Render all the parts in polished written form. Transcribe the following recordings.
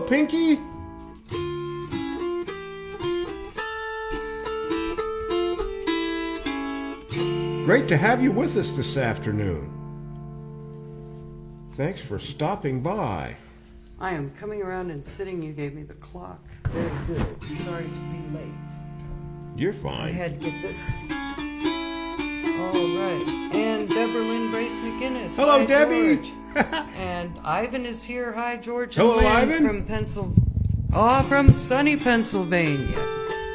Pinky. Great to have you with us this afternoon. Thanks for stopping by. I am coming around and sitting. You gave me the clock. Very good. Sorry to be late. You're I fine. had to get this. All right. And Deborah Lynn Brace McGinnis. Hello, Hi, Debbie. George. And Ivan is here. Hi, George. And Hello, Lynn Ivan. from sunny Pennsylvania.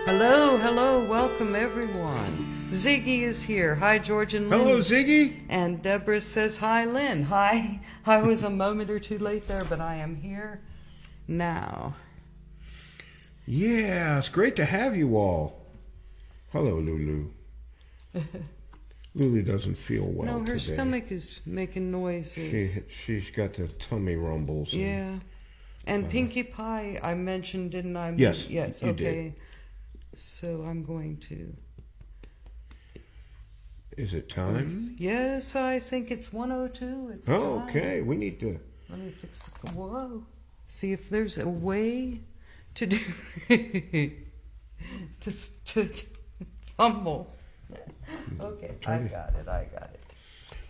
Hello. Welcome, everyone. Ziggy is here. Hi, George and Lynn. Hello, Ziggy. And Deborah says, hi, Lynn. Hi. I was a moment or two late there, but I am here now. Yeah, it's great to have you all. Hello, Lulu. Lulu doesn't feel well No, her today. stomach is making noises. She's got the tummy rumbles. Yeah. And Pinkie Pie, I mentioned, didn't I? Yes, Yes, you okay. did. So I'm going to... Is it time? Yes, I think it's 1:02. It's time. Okay. We need to... Let me fix the... Whoa. See if there's a way to do... to fumble. Okay, I got it.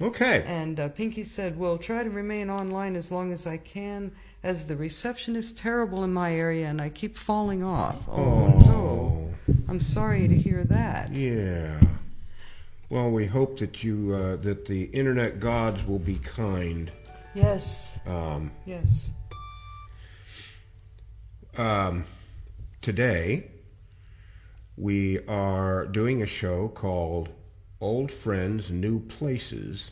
Okay. And Pinky said, we'll try to remain online as long as I can, as the reception is terrible in my area and I keep falling off. Oh, no. I'm sorry to hear that. Yeah. Well, we hope that you that the internet gods will be kind. Yes. Yes. Today, we are doing a show called Old Friends, New Places.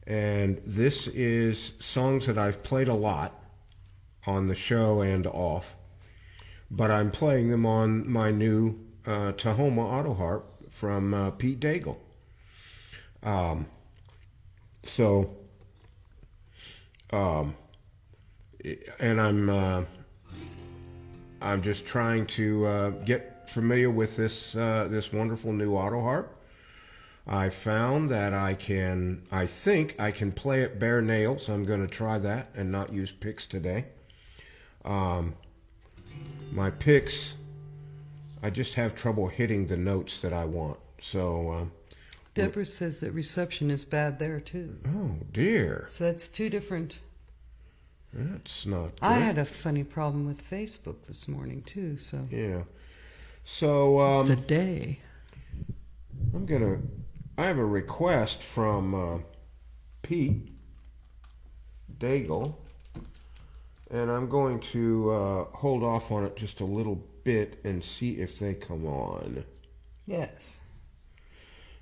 And this is songs that I've played a lot on the show and off. But I'm playing them on my new Tahoma Autoharp from Pete Daigle. And I'm just trying to get familiar with this wonderful new Autoharp. I found that I think I can play it bare nails. I'm going to try that and not use picks today. My picks, I just have trouble hitting the notes that I want. So, Deborah says that reception is bad there too. oh dear, So that's two different. that's not good. I had a funny problem with Facebook this morning too. So Yeah. So, just a day. I have a request from Pete Daigle, and I'm going to hold off on it just a little bit and see if they come on. Yes.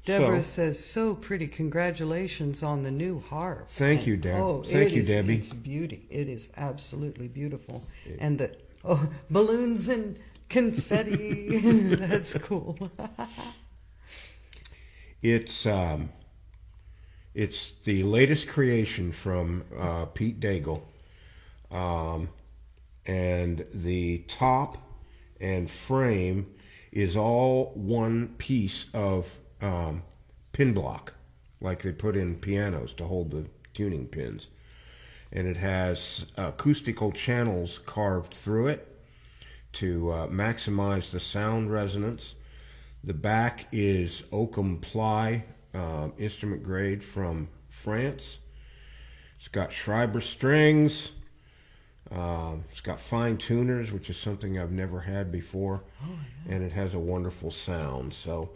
Deborah So- says, so pretty. Congratulations on the new harp. Thank you, Deb. Oh, Thank you, Debbie. It's beauty. It is absolutely beautiful. And the balloons and confetti. That's cool. It's the latest creation from Pete Daigle, and the top and frame is all one piece of pin block, like they put in pianos to hold the tuning pins, and it has acoustical channels carved through it to maximize the sound resonance. The back is oakum ply, instrument grade from France. It's got Schreiber strings. It's got fine tuners, which is something I've never had before. And it has a wonderful sound. So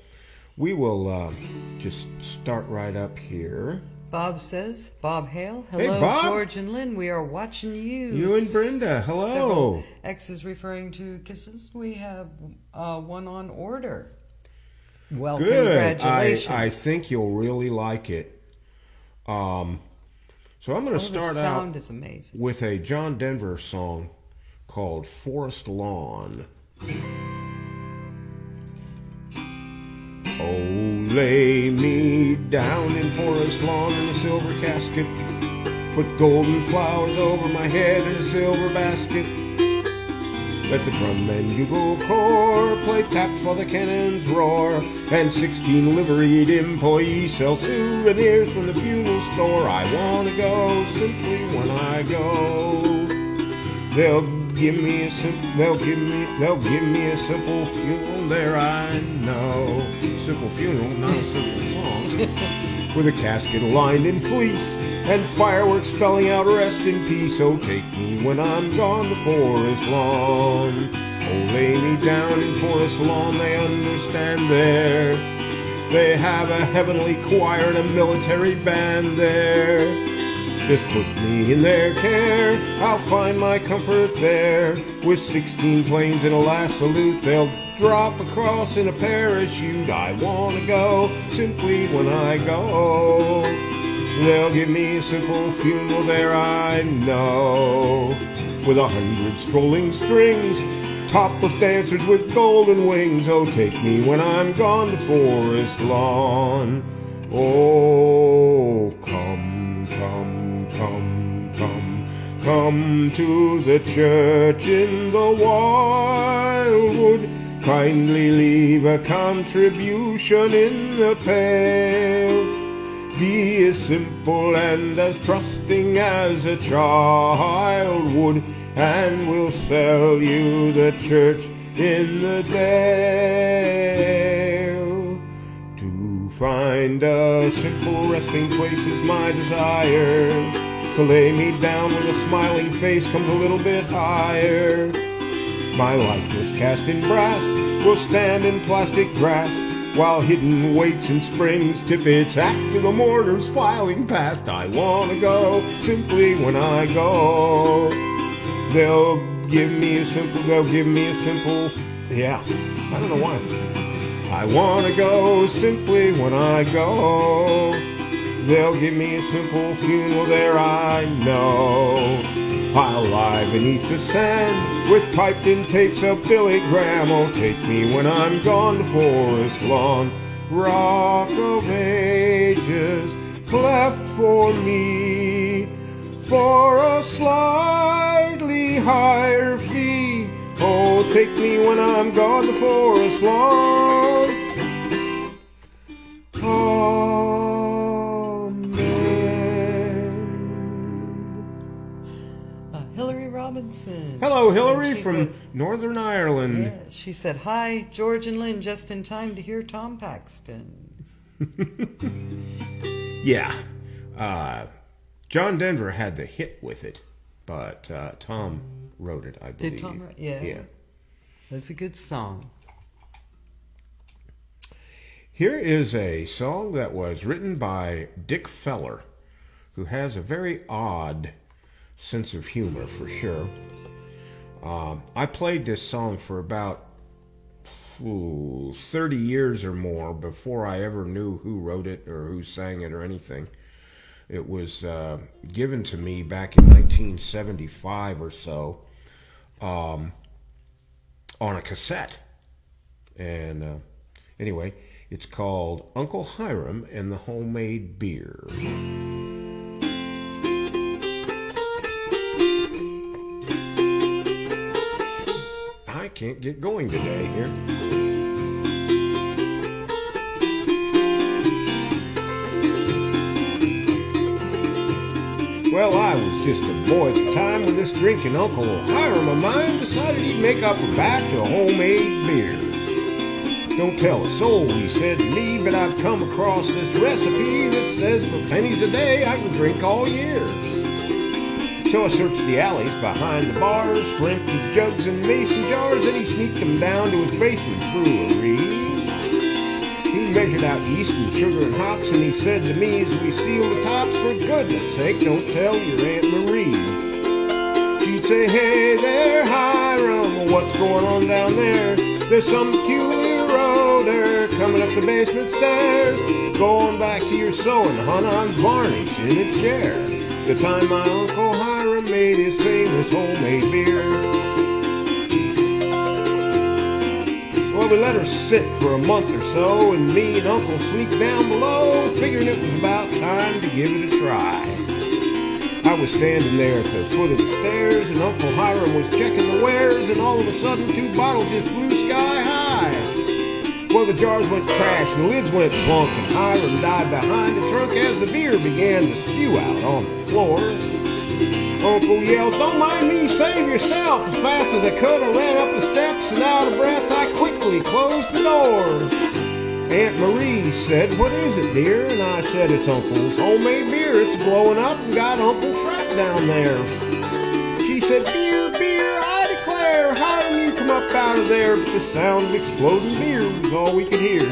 we will just start right up here. Bob says, Bob Hale. Hey, Hello, Bob. George and Lynn. We are watching you. You and Brenda. Hello. Several X's referring to kisses. We have one on order. Well, Good. congratulations. I think you'll really like it. So I'm going to start the sound out is amazing. with a John Denver song called Forest Lawn. Oh, lay me down in forest lawn in a silver casket. Put golden flowers over my head in a silver basket. Let the drum and bugle corps play taps while the cannons roar, and 16 liveried employees sell souvenirs from the funeral store. I want to go simply when I go. They'll give me a simple funeral there, I know. Simple funeral, not a simple song. With a casket lined in fleece and fireworks spelling out rest in peace. Oh, take me when I'm gone to forest lawn. Oh, lay me down in forest lawn, they understand there. They have a heavenly choir and a military band there. Just put me in their care, I'll find my comfort there. With 16 planes and a last salute, they'll drop across in a parachute. I wanna go simply when I go. They'll give me a simple funeral there, I know. With 100 strolling strings, topless dancers with golden wings. Oh, take me when I'm gone to forest lawn. Oh, come, come, come, come, come to the church in the wildwood. Kindly leave a contribution in the pail. Be as simple and as trusting as a child would, and we'll sell you the church in the dale. To find a simple resting place is my desire. To lay me down with a smiling face comes a little bit higher. My likeness cast in brass will stand in plastic grass, while hidden weights and springs tip its hat to the mortars filing past. I wanna go simply when I go. They'll give me a simple, yeah, I don't know why. I wanna go simply when I go. They'll give me a simple funeral there, I know. I'll lie beneath the sand with piped-in tapes of Billy Graham. Oh, take me when I'm gone to forest lawn. Rock of ages cleft for me, for a slightly higher fee. Oh, take me when I'm gone to forest lawn. Hillary Robinson. Hello, Hillary from says, Northern Ireland. Yeah, she said, "Hi, George and Lynn, just in time to hear Tom Paxton." Yeah. John Denver had the hit with it, but Tom wrote it, I believe. Did Tom write? Yeah. Yeah. That's a good song. Here is a song that was written by Dick Feller, who has a very odd sense of humor, for sure. I played this song for about 30 years or more before I ever knew who wrote it or who sang it or anything. It was given to me back in 1975 or so on a cassette. And anyway, it's called Uncle Hiram and the Homemade Beer. I can't get going today here. Well, I was just a boy at the time when this drinking Uncle Hiram of mine decided he'd make up a batch of homemade beer. Don't tell a soul, he said to me, but I've come across this recipe that says for pennies a day I can drink all year. So I searched the alleys behind the bars for empty jugs and mason jars, and he sneaked them down to his basement brewery. He measured out yeast and sugar and hops, and he said to me as we sealed the tops, for goodness sake, don't tell your Aunt Marie. She'd say, hey there, Hiram, what's going on down there? There's some peculiar odor coming up the basement stairs. Going back to your sewing, hon, I'm varnishing its share. The time my Uncle Hiram made his famous homemade beer. Well, we let her sit for a month or so, and me and Uncle sneaked down below, figuring it was about time to give it a try. I was standing there at the foot of the stairs, and Uncle Hiram was checking the wares, and all of a sudden 2 bottles just flew sky high. Well, the jars went crash, and the lids went plunk, and Hiram dived behind the trunk as the beer began to spew out on the floor. Uncle yelled, "Don't mind me, save yourself." As fast as I could, I ran up the steps, and out of breath, I quickly closed the door. Aunt Marie said, "What is it, dear?" And I said, "It's Uncle's homemade beer. It's blowing up and got Uncle trapped down there." She said, "Beer, beer, I declare, how did you come up out of there?" But the sound of exploding beer was all we could hear.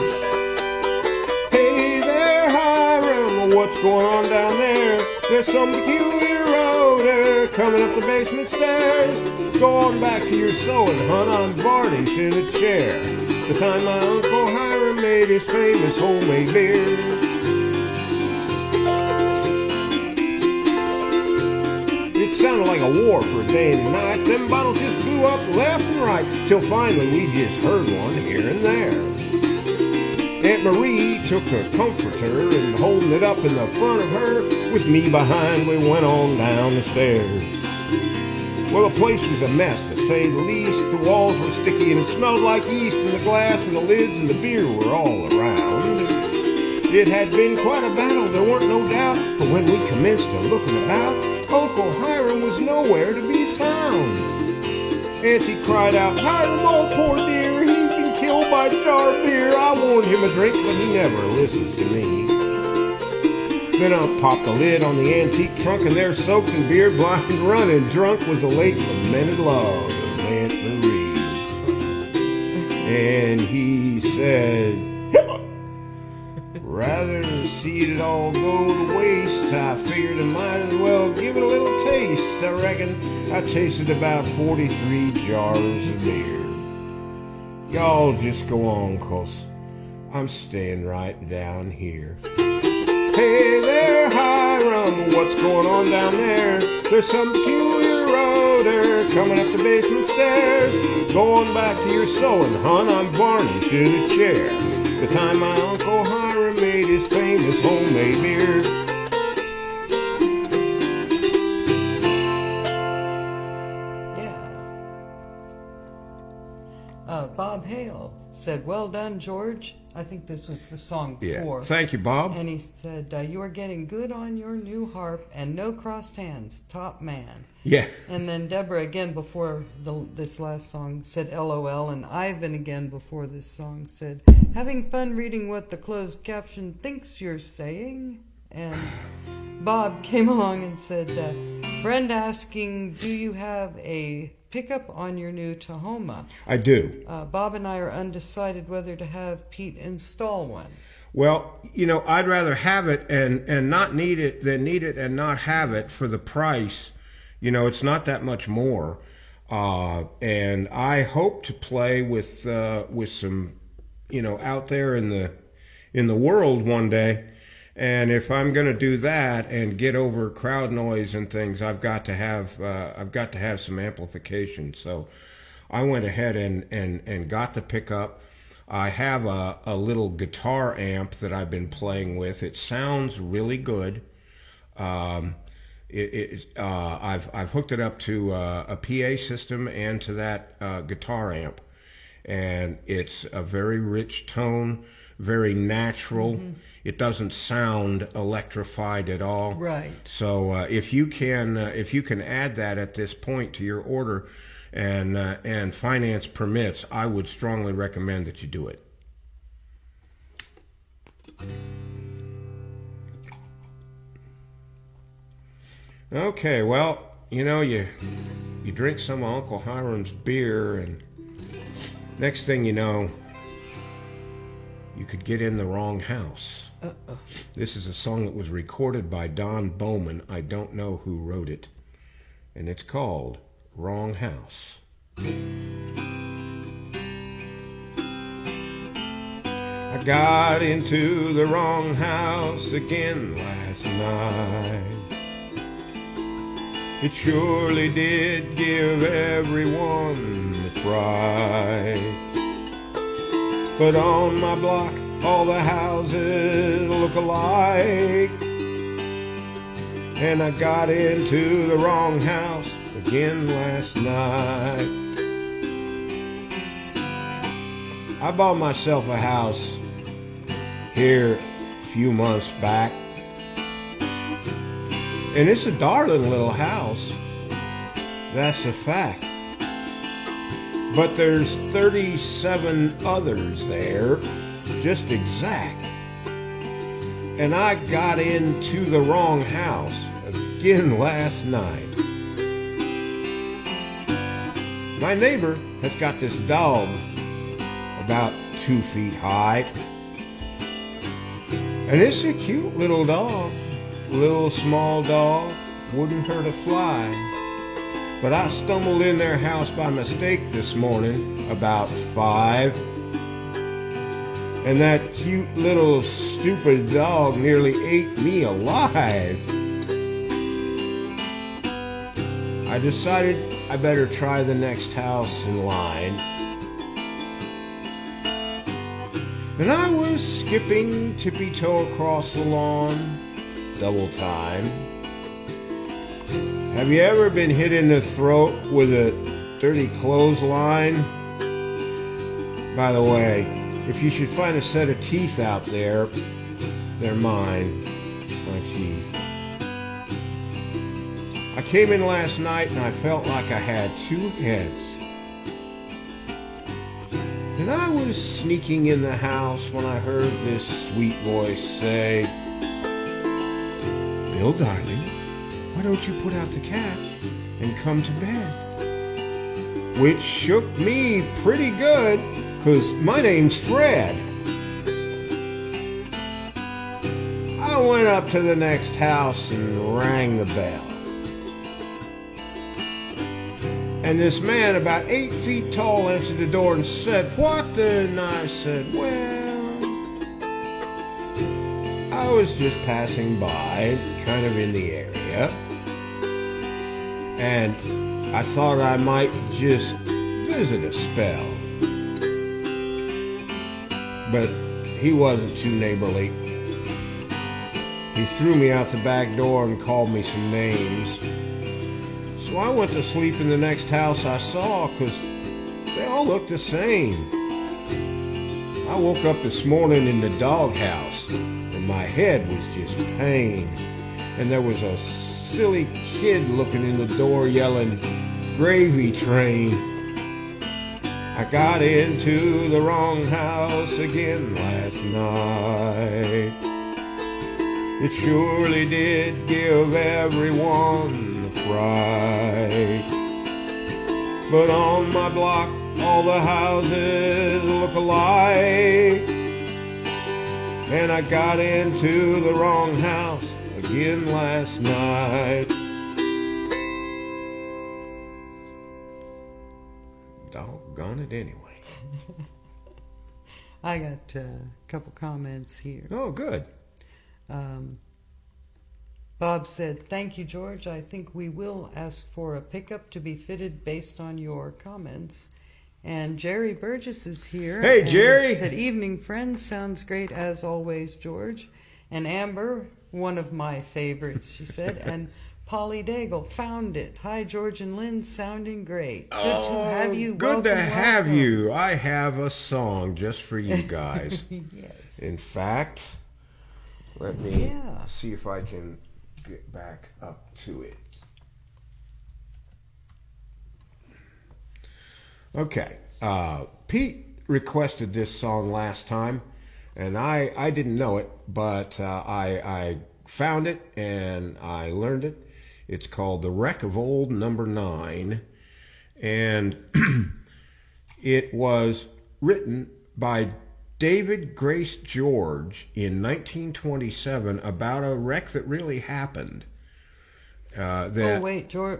"Hey there, Hiram, what's going on down there? There's some peculiar odor coming up the basement stairs. Go on back to your sewing, hon, I'm varnished in a chair. The time my Uncle Hiram made his famous homemade beer." It sounded like a war for a day and a night. Them bottles just blew up left and right, till finally we just heard one here and there. Aunt Marie took a comforter and holding it up in the front of her, with me behind, we went on down the stairs. Well, the place was a mess, to say the least. The walls were sticky and it smelled like yeast, and the glass and the lids and the beer were all around. It had been quite a battle, there weren't no doubt, but when we commenced to looking about, Uncle Hiram was nowhere to be found. Auntie cried out, "Hiram, oh poor dear, he's been killed by jar beer. I warned him a drink, but he never listens to me." Then I popped the lid on the antique trunk, and there, soaked in beer, blind, running drunk, was the late lamented love of Aunt Marie. And he said, "Rather than see it all go to waste, I figured I might as well give it a little taste." I reckon I tasted about 43 jars of beer. Y'all just go on, 'cause I'm staying right down here. Hey there, Hiram, what's going on down there? There's some peculiar odor coming up the basement stairs. Go on back to your sewing, hon, I'm varnished in a chair. The time my Uncle Hiram made his famous homemade beer. Bob Hale said, "Well done, George." I think this was the song before. Yeah. Thank you, Bob. And he said, "You are getting good on your new harp and no crossed hands. Top man." Yeah. And then Deborah again before this last song said LOL, and Ivan again before this song said, "Having fun reading what the closed caption thinks you're saying?" And Bob came along and said, Brenda asking, "Do you have a pickup on your new Tahoma?" I do. Bob and I are undecided whether to have Pete install one. Well, I'd rather have it and not need it than need it and not have it for the price. It's not that much more. And I hope to play with some, out there in the world one day. And if I'm going to do that and get over crowd noise and things, I've got to have some amplification. So I went ahead and got the pickup. I have a little guitar amp that I've been playing with. It sounds really good. I've hooked it up to a PA system and to that guitar amp, and it's a very rich tone, very natural. Mm-hmm. It doesn't sound electrified at all. Right. So if you can add that at this point to your order, and finance permits, I would strongly recommend that you do it. Okay, well, you drink some of Uncle Hiram's beer, and next thing you know, you could get in the wrong house. This is a song that was recorded by Don Bowman. I don't know who wrote it, and it's called Wrong House. I got into the wrong house again last night. It surely did give everyone the fright. But on my block, all the houses look alike. And I got into the wrong house again last night. I bought myself a house here a few months back. And it's a darling little house. That's a fact. But there's 37 others there, just exact. And I got into the wrong house again last night. My neighbor has got this dog about 2 feet high. And it's a cute little dog. Little small dog. Wouldn't hurt a fly. But I stumbled in their house by mistake this morning about 5. And that cute little stupid dog nearly ate me alive. I decided I better try the next house in line. And I was skipping tippy-toe across the lawn, double time. Have you ever been hit in the throat with a dirty clothesline? By the way, if you should find a set of teeth out there, they're mine, my teeth. I came in last night and I felt like I had 2 heads. And I was sneaking in the house when I heard this sweet voice say, "Bill, darling, why don't you put out the cat and come to bed?" Which shook me pretty good, 'cause my name's Fred. I went up to the next house and rang the bell. And this man about 8 feet tall answered the door and said, "What the?" And I said, "Well, I was just passing by, kind of in the area, and I thought I might just visit a spell." But he wasn't too neighborly. He threw me out the back door and called me some names. So I went to sleep in the next house I saw, 'cause they all looked the same. I woke up this morning in the doghouse, and my head was just pain. And there was a silly kid looking in the door yelling, "Gravy train." I got into the wrong house again last night. It surely did give everyone the fright. But on my block, all the houses look alike. And I got into the wrong house again last night. Doggone it anyway. I got a couple comments here. Oh, good. Bob said, "Thank you, George. I think we will ask for a pickup to be fitted based on your comments." And Jerry Burgess is here. Hey, and Jerry. Said, "Evening, friends. Sounds great as always, George." And Amber, one of my favorites, she said. And Polly Daigle found it. "Hi, George and Lynn. Sounding great. Good to have you. Good to Welcome, have welcome." you. I have a song just for you guys. Yes. In fact, let me Yeah. see if I can get back up to it. Okay. Pete requested this song last time, and I didn't know it, but I found it and I learned it. It's called "The Wreck of Old Number 9", and it was written by David Grace George in 1927 about a wreck that really happened. Oh, wait, George,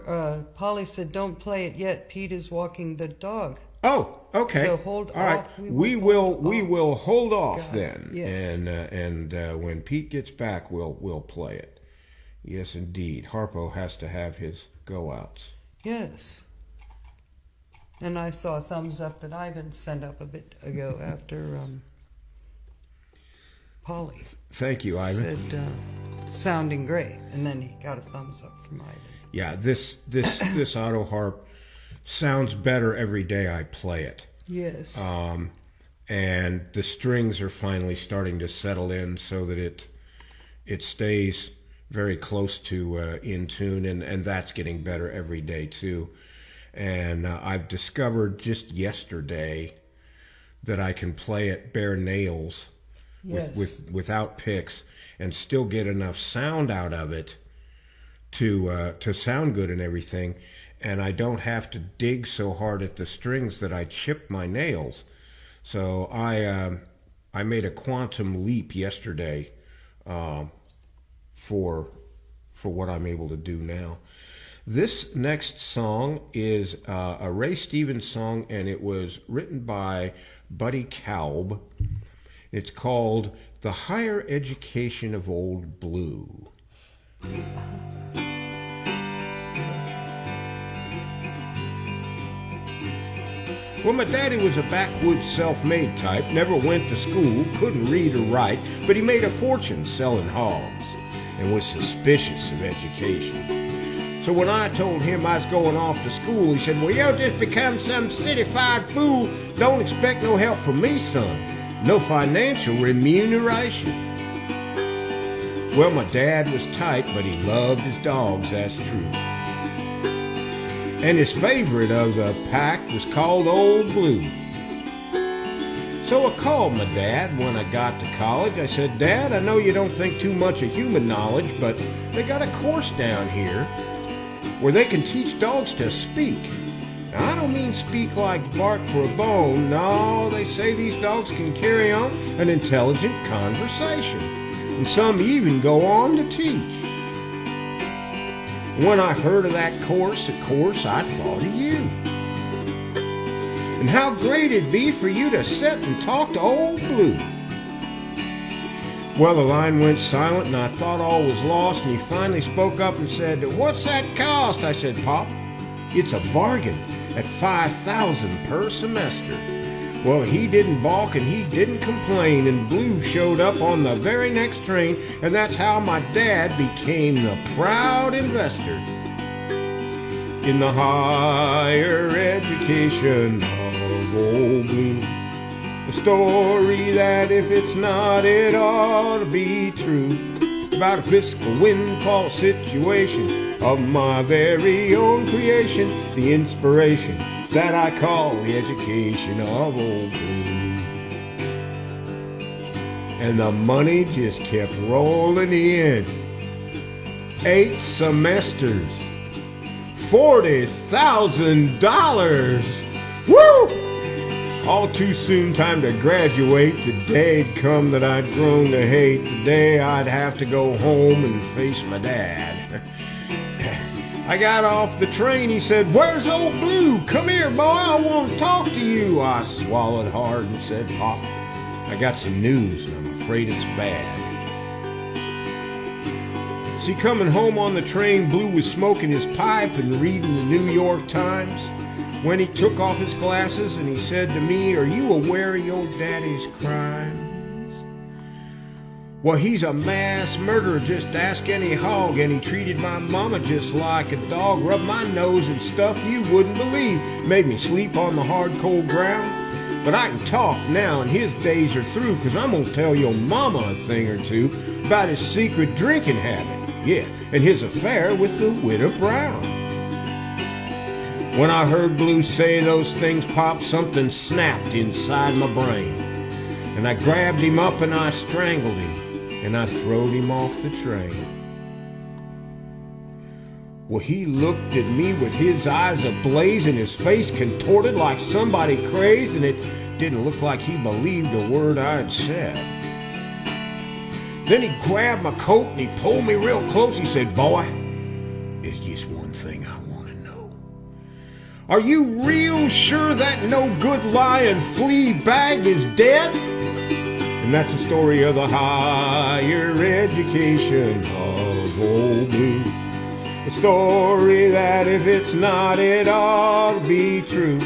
Polly said, "Don't play it yet. Pete is walking the dog." Oh, okay. So hold All right. off. We will hold off God, then, yes. and when Pete gets back, we'll play it. Yes, indeed. Harpo has to have his go outs. Yes. And I saw a thumbs up that Ivan sent up a bit ago after Polly. Thank you, Ivan. Said, "Sounding great," and then he got a thumbs up from Ivan. Yeah, this Autoharp sounds better every day I play it. Yes. And the strings are finally starting to settle in so that it stays very close to in tune, and that's getting better every day too. And I've discovered just yesterday that I can play it bare nails Yes. without picks and still get enough sound out of it to sound good and everything. And I don't have to dig so hard at the strings that I chip my nails. So I made a quantum leap yesterday for what I'm able to do now. This next song is a Ray Stevens song, and it was written by Buddy Kalb. It's called The Higher Education of Old Blue. Well, my daddy was a backwoods self-made type, never went to school, couldn't read or write, but he made a fortune selling hogs and was suspicious of education. So when I told him I was going off to school, he said, well, you'll just become some city-fied fool. Don't expect no help from me, son. No financial remuneration. Well, my dad was tight, but he loved his dogs, that's true. And his favorite of the pack was called Old Blue. So I called my dad when I got to college. I said, Dad, I know you don't think too much of human knowledge, but they got a course down here where they can teach dogs to speak. Now, I don't mean speak like bark for a bone. No, they say these dogs can carry on an intelligent conversation. And some even go on to teach. When I heard of that course, of course, I thought of you. And how great it'd be for you to sit and talk to Old Blue. Well, the line went silent, and I thought all was lost, and he finally spoke up and said, what's that cost? I said, Pop, it's a bargain at $5,000 per semester. Well, he didn't balk and he didn't complain, and Blue showed up on the very next train, and that's how my dad became the proud investor in the higher education of Old Blue. A story that if it's not, it ought to be true, about a fiscal windfall situation of my very own creation, the inspiration that I call the education of Old Blue. And the money just kept rolling in. 8 semesters, $40,000. Woo! All too soon, time to graduate. The day'd come that I'd grown to hate. The day I'd have to go home and face my dad. I got off the train, he said, where's Old Blue? Come here, boy, I want to talk to you. I swallowed hard and said, Pop, I got some news and I'm afraid it's bad. See, coming home on the train, Blue was smoking his pipe and reading the New York Times when he took off his glasses and he said to me, are you aware of your daddy's crimes? Well, he's a mass murderer, just ask any hog, and he treated my mama just like a dog, rubbed my nose and stuff you wouldn't believe, made me sleep on the hard cold ground. But I can talk now and his days are through, 'cause I'm gonna tell your mama a thing or two about his secret drinking habit, yeah, and his affair with the widow Brown. When I heard Blue say those things, Pop, something snapped inside my brain, and I grabbed him up and I strangled him, and I throwed him off the train. Well, he looked at me with his eyes ablaze and his face contorted like somebody crazed, and it didn't look like he believed a word I'd said. Then he grabbed my coat and he pulled me real close. He said, boy, there's just one thing I want to know. Are you real sure that no good lying flea bag is dead? And that's the story of the higher education of Old Blue. A story that if it's not, it ought to be true,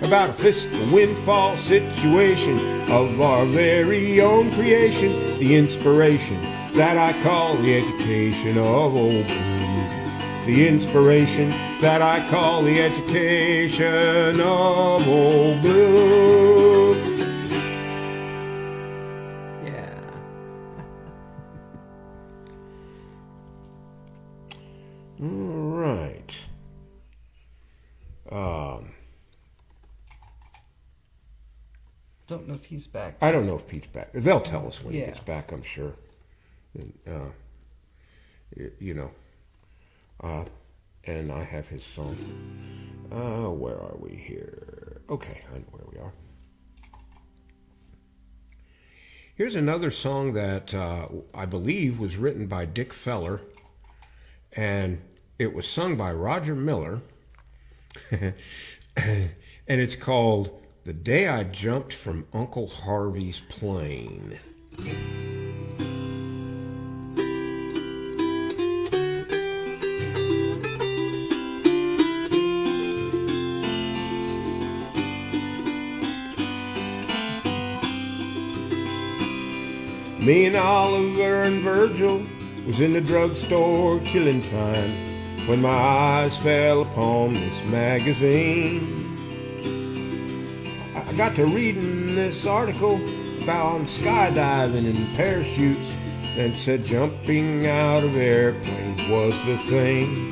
about a fiscal windfall situation of our very own creation, the inspiration that I call the education of Old Blue. The inspiration that I call the education of Old Blue. Don't know if he's back. I don't know if Pete's back. They'll tell us when he Yeah. gets back, I'm sure. And, you know, and I have his song. Where are we here? Okay, I know where we are. Here's another song that I believe was written by Dick Feller, and it was sung by Roger Miller, and it's called "The Day I Jumped from Uncle Harvey's Plane." Me and Oliver and Virgil was in the drugstore killing time when my eyes fell upon this magazine. I got to reading this article about skydiving and parachutes, and it said jumping out of airplanes was the thing.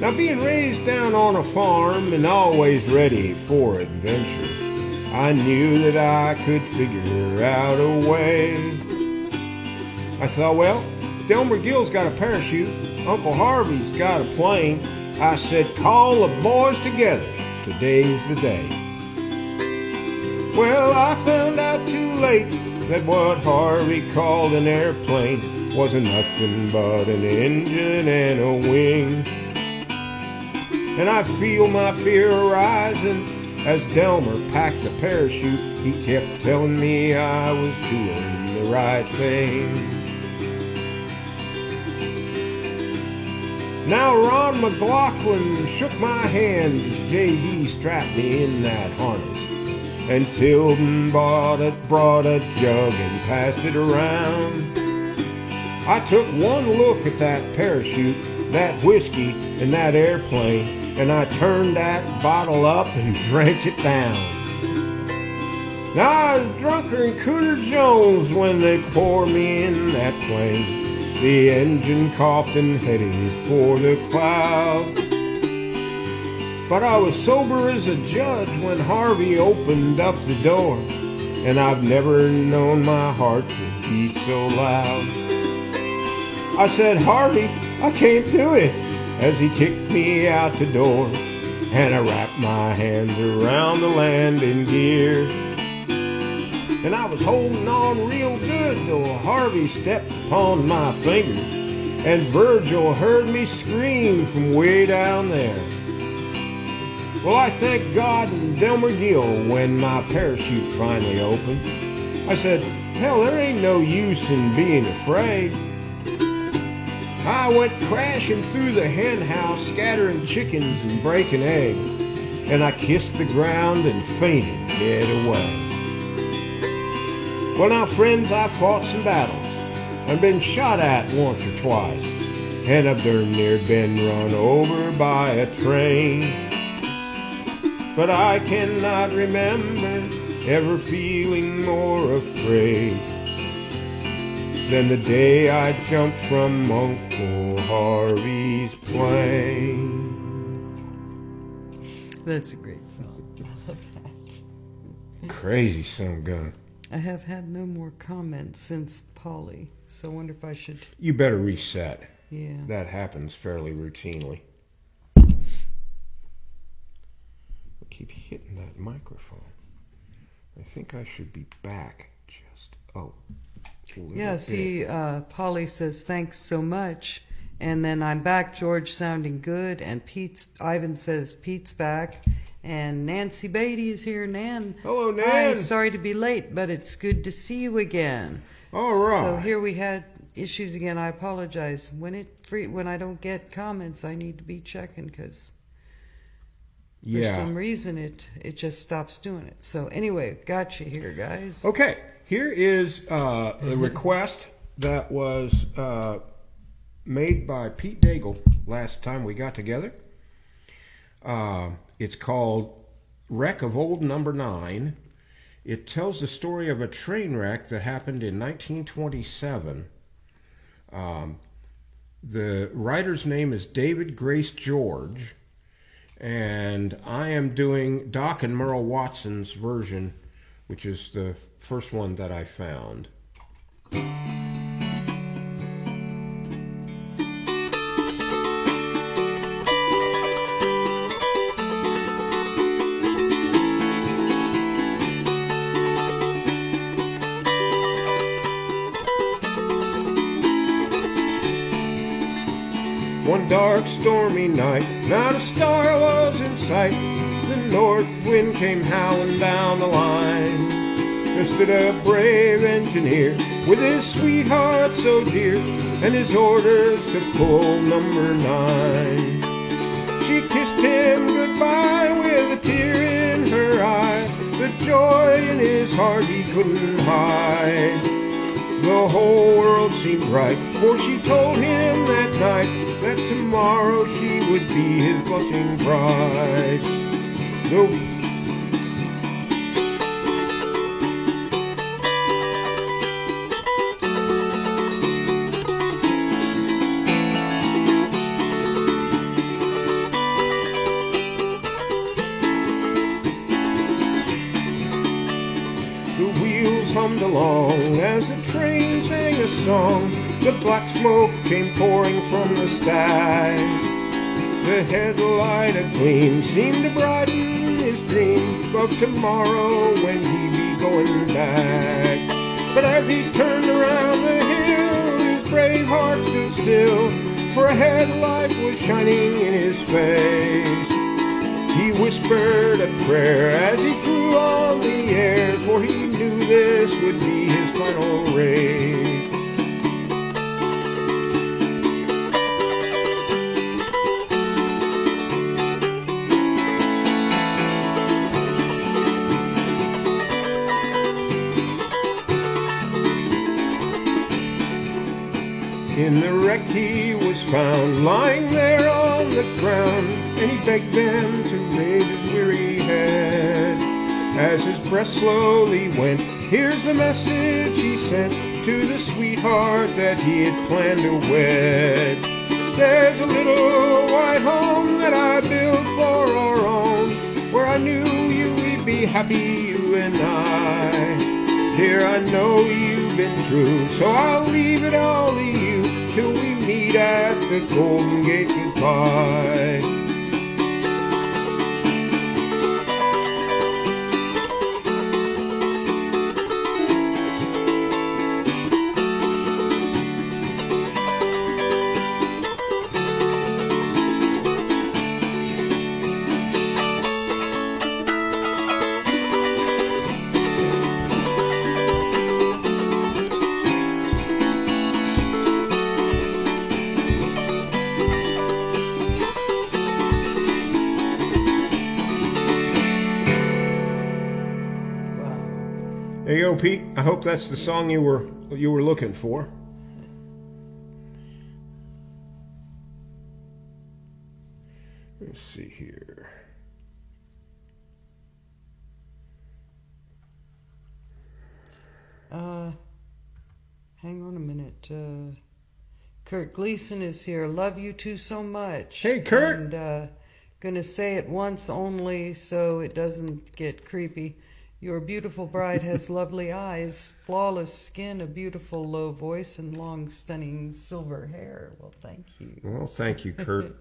Now, being raised down on a farm and always ready for adventure, I knew that I could figure out a way. I thought, well, Delmer Gill's got a parachute, Uncle Harvey's got a plane. I said, call the boys together, today's the day. Well, I found out too late that what Harvey called an airplane wasn't nothing but an engine and a wing. And I feel my fear arising as Delmer packed the parachute. He kept telling me I was doing the right thing. Now Ron McLaughlin shook my hand as JD strapped me in that harness, and Tilden brought a jug and passed it around. I took one look at that parachute, that whiskey, and that airplane, and I turned that bottle up and drank it down. Now I was drunker than Cooter Jones when they poured me in that plane. The engine coughed and headed for the clouds. But I was sober as a judge when Harvey opened up the door, and I've never known my heart to beat so loud. I said, Harvey, I can't do it, as he kicked me out the door, and I wrapped my hands around the landing gear. And I was holding on real good till Harvey stepped upon my fingers, and Virgil heard me scream from way down there. Well, I thanked God and Delmer Gill when my parachute finally opened. I said, hell, there ain't no use in being afraid. I went crashing through the hen house, scattering chickens and breaking eggs, and I kissed the ground and fainted dead away. Well, now, friends, I've fought some battles and been shot at once or twice, and I've darn near been run over by a train. But I cannot remember ever feeling more afraid than the day I jumped from Uncle Harvey's plane. That's a great song. I love that. Crazy son of a gun. I have had no more comments since Polly, so I wonder if I should. You better reset. Yeah. That happens fairly routinely. I keep hitting that microphone. I think I should be back just, Yeah, see, Polly says, thanks so much. And then I'm back, George sounding good. And Ivan says, Pete's back. And Nancy Beatty is here. Nan. Hello, Nan. Hi, sorry to be late, but it's good to see you again. All right. So here we had issues again. I apologize. When I don't get comments, I need to be checking because for some reason it just stops doing it. So anyway, got you here, guys. Okay, here is a request that was made by Pete Daigle last time we got together. It's called Wreck of Old Number 9. It tells the story of a train wreck that happened in 1927. The writer's name is David Grace George, and I am doing Doc and Merle Watson's version which is the first one that I found. One dark stormy night, not a star was in sight. The north wind came howling down the line. There stood a brave engineer with his sweetheart so dear, and his orders to pull number 9. She kissed him goodbye with a tear in her eye. The joy in his heart he couldn't hide. The whole world seemed bright, for she told him that night that tomorrow she would be his blushing bride. The wheels hummed along as the train sang a song. The black smoke came pouring from the sky. The headlight agleam seemed to brighten his dream of tomorrow when he'd be going back. But as he turned around the hill, his brave heart stood still, for a headlight was shining in his face. He whispered a prayer as he threw on the air, for he knew this would be his final race. In the wreck he was found, lying there on the ground, and he begged them to raise his weary head. As his breath slowly went, here's the message he sent to the sweetheart that he had planned to wed. There's a little white home that I built for our own, where I knew we'd be happy, you and I. Dear, I know you've been true, so I'll leave it all to you till we meet at the Golden Gate goodbye. There you go, Pete. I hope that's the song you were looking for. Let's see here. Hang on a minute. Kurt Gleason is here. Love you two so much. Hey, Kurt. And gonna say it once only so it doesn't get creepy. Your beautiful bride has lovely eyes, flawless skin, a beautiful low voice, and long, stunning silver hair. Well, thank you. Well, thank you, Kurt.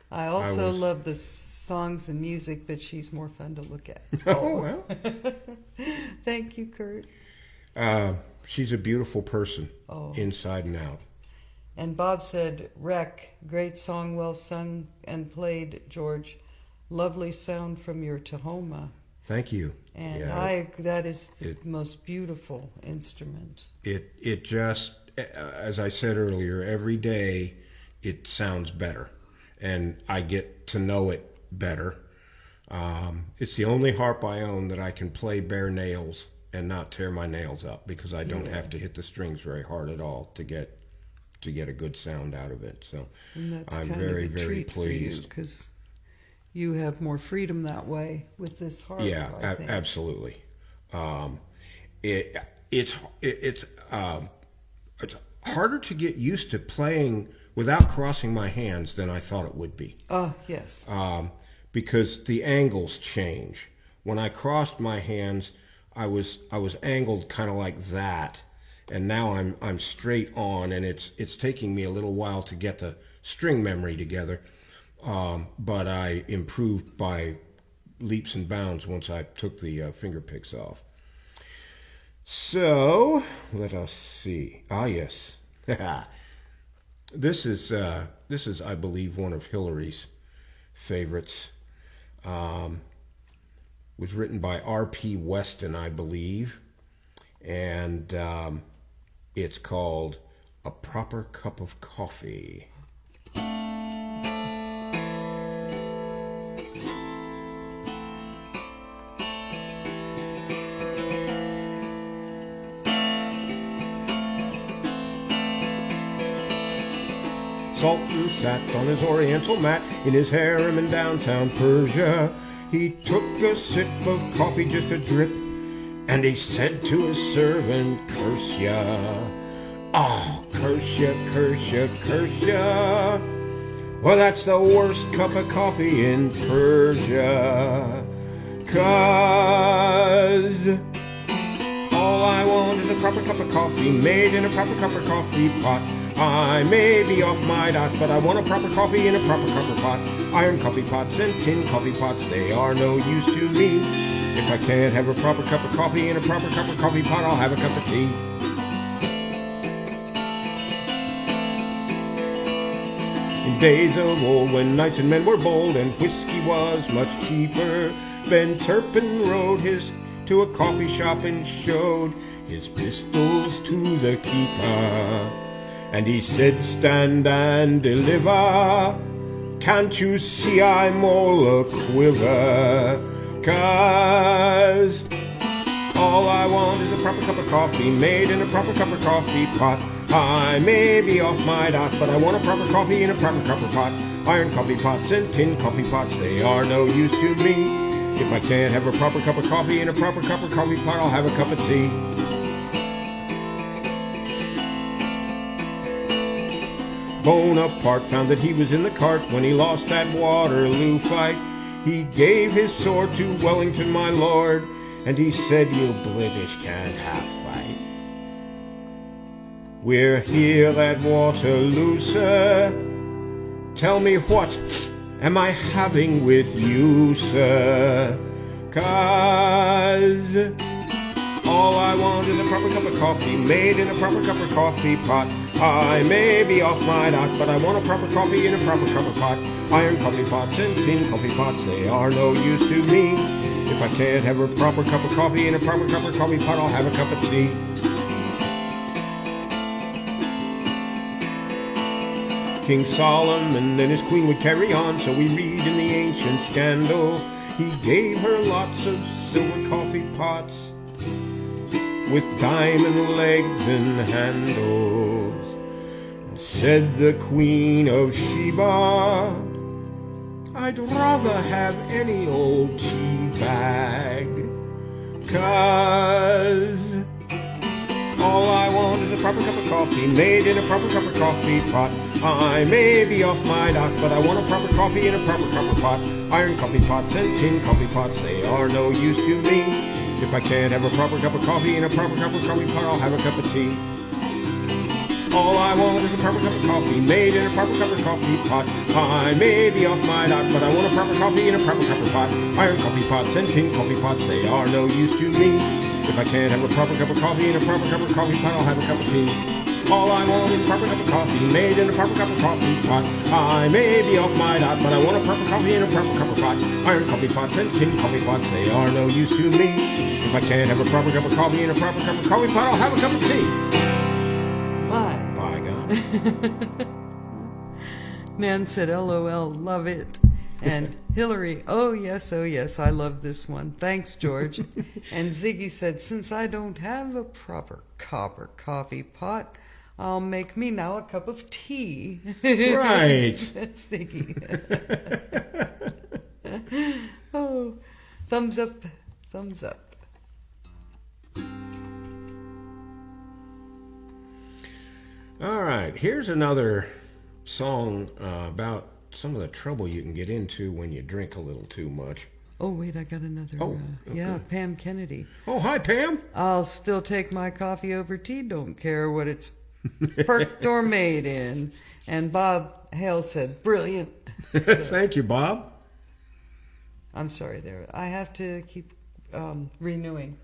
I also love the songs and music, but she's more fun to look at. Oh, well. Thank you, Kurt. She's a beautiful person, inside and out. And Bob said, Wreck, great song, well sung and played, George. Lovely sound from your Tahoma. Thank you. And that is the most beautiful instrument. It just, as I said earlier, every day it sounds better, and I get to know it better. It's the only harp I own that I can play bare nails and not tear my nails up, because I don't have to hit the strings very hard at all to get a good sound out of it. So I'm very, very pleased. Because you have more freedom that way with this harp. Yeah, absolutely. It's harder to get used to playing without crossing my hands than I thought it would be. Yes. Because the angles change. When I crossed my hands, I was angled kind of like that, and now I'm straight on, and it's taking me a little while to get the string memory together, but I improved by leaps and bounds once I took the finger picks off. So let us see. Ah, yes. This is I believe one of Hillary's favorites. Was written by R.P. Weston, I believe, and it's called A Proper Cup of Coffee. Sultan sat on his oriental mat in his harem in downtown Persia. He took a sip of coffee, just a drip, and he said to his servant, "Curse ya, oh, curse ya, curse ya, curse ya. Well, that's the worst cup of coffee in Persia. 'Cause all I want is a proper cup of coffee made in a proper cup of coffee pot. I may be off my dot, but I want a proper coffee in a proper cup of pot. Iron coffee pots and tin coffee pots, they are no use to me. If I can't have a proper cup of coffee in a proper cup of coffee pot, I'll have a cup of tea." In days of old, when knights and men were bold and whiskey was much cheaper, Ben Turpin rode to a coffee shop and showed his pistols to the keeper. And he said, "Stand and deliver. Can't you see I'm all a-quiver? 'Cause all I want is a proper cup of coffee made in a proper cup of coffee pot. I may be off my dot, but I want a proper coffee in a proper cup of pot. Iron coffee pots and tin coffee pots, they are no use to me. If I can't have a proper cup of coffee in a proper cup of coffee pot, I'll have a cup of tea." Bonaparte found that he was in the cart when he lost that Waterloo fight. He gave his sword to Wellington, my lord, and he said, "You British can't half fight. We're here at Waterloo, sir. Tell me, what am I having with you, sir? 'Cause all I want is a proper cup of coffee made in a proper cup of coffee pot. I may be off my dot, but I want a proper coffee in a proper cup of pot. Iron coffee pots and tin coffee pots, they are no use to me. If I can't have a proper cup of coffee in a proper cup of coffee pot, I'll have a cup of tea." King Solomon and his queen would carry on, so we read in the ancient scandals. He gave her lots of silver coffee pots with diamond legs and handles. Said the Queen of Sheba, "I'd rather have any old tea bag. 'Cause all I want is a proper cup of coffee made in a proper cup of coffee pot. I may be off my dot, but I want a proper coffee in a proper cup of pot. Iron coffee pots and tin coffee pots, they are no use to me. If I can't have a proper cup of coffee in a proper cup of coffee pot, I'll have a cup of tea. All I want is a proper cup of coffee made in a proper cup of coffee pot. I may be off my dot, but I want a proper coffee in a proper cup of pot. Iron coffee pots and tin coffee pots, they are no use to me. If I can't have a proper cup of coffee in a proper cup of coffee pot, I'll have a cup of tea. All I want is a proper cup of coffee made in a proper cup of coffee pot. I may be off my dot, but I want a proper coffee in a proper cup of pot. Iron coffee pots and tin coffee pots, they are no use to me. If I can't have a proper cup of coffee in a proper cup of coffee pot, I'll have a cup of tea." My. By God. Nan said, "LOL, love it." And Hillary, oh yes, I love this one. Thanks, George. And Ziggy said, "Since I don't have a proper copper coffee pot, I'll make me now a cup of tea." Right. That's Ziggy. Oh, thumbs up, thumbs up. All right, here's another song about some of the trouble you can get into when you drink a little too much. Oh, wait, I got another. Oh, Yeah, okay. Pam Kennedy. Oh, hi, Pam. I'll still take my coffee over tea, don't care what it's perked or made in. And Bob Hale said, brilliant. Thank you, Bob. I'm sorry there. I have to keep renewing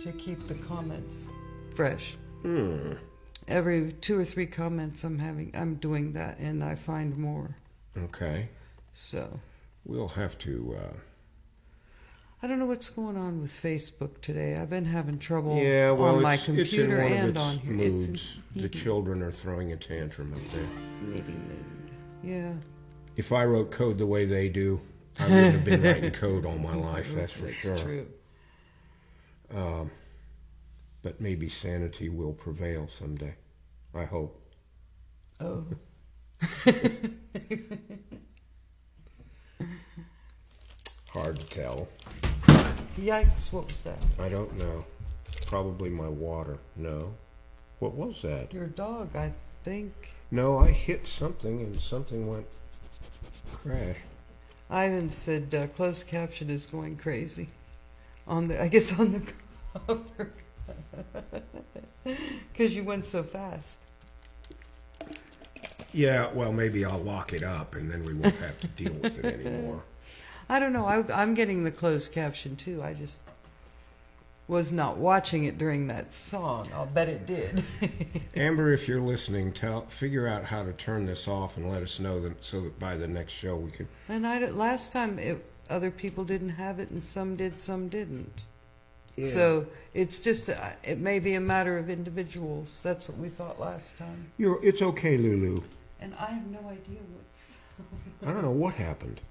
to keep the comments fresh. Every 2 or 3 comments I'm doing that, and I find more. Okay. So We'll have to... I don't know what's going on with Facebook today. I've been having trouble Yeah, well, on my it's in computer one and of on its here. moods. The children are throwing a tantrum up there. Maybe mood. Yeah. If I wrote code the way they do, I wouldn't have been writing code all my life, that's for sure. That's true. But maybe sanity will prevail someday. I hope. Oh. Hard to tell. Yikes, what was that? I don't know. Probably my water. No. What was that? Your dog, I think. No, I hit something and something went crash. Ivan said closed caption is going crazy. I guess on the cover. Because you went so fast. Yeah, well, maybe I'll lock it up and then we won't have to deal with it anymore. I don't know. I'm getting the closed caption too. I just was not watching it during that song. I'll bet it did. Amber, if you're listening, figure out how to turn this off and let us know so that by the next show we could... And last time other people didn't have it and some did, some didn't. Yeah. So it's just, it may be a matter of individuals. That's what we thought last time. It's okay, Lulu. And I have no idea what... I don't know what happened.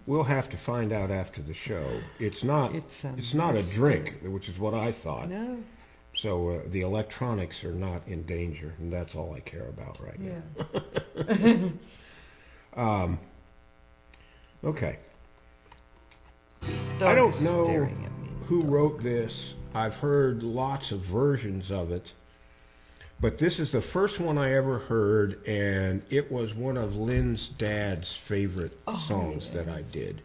We'll have to find out after the show. It's not a drink, which is what I thought. No. So the electronics are not in danger, and that's all I care about right now. Okay. I don't know who wrote this. I've heard lots of versions of it. But this is the first one I ever heard, and it was one of Lin's dad's favorite songs that I did.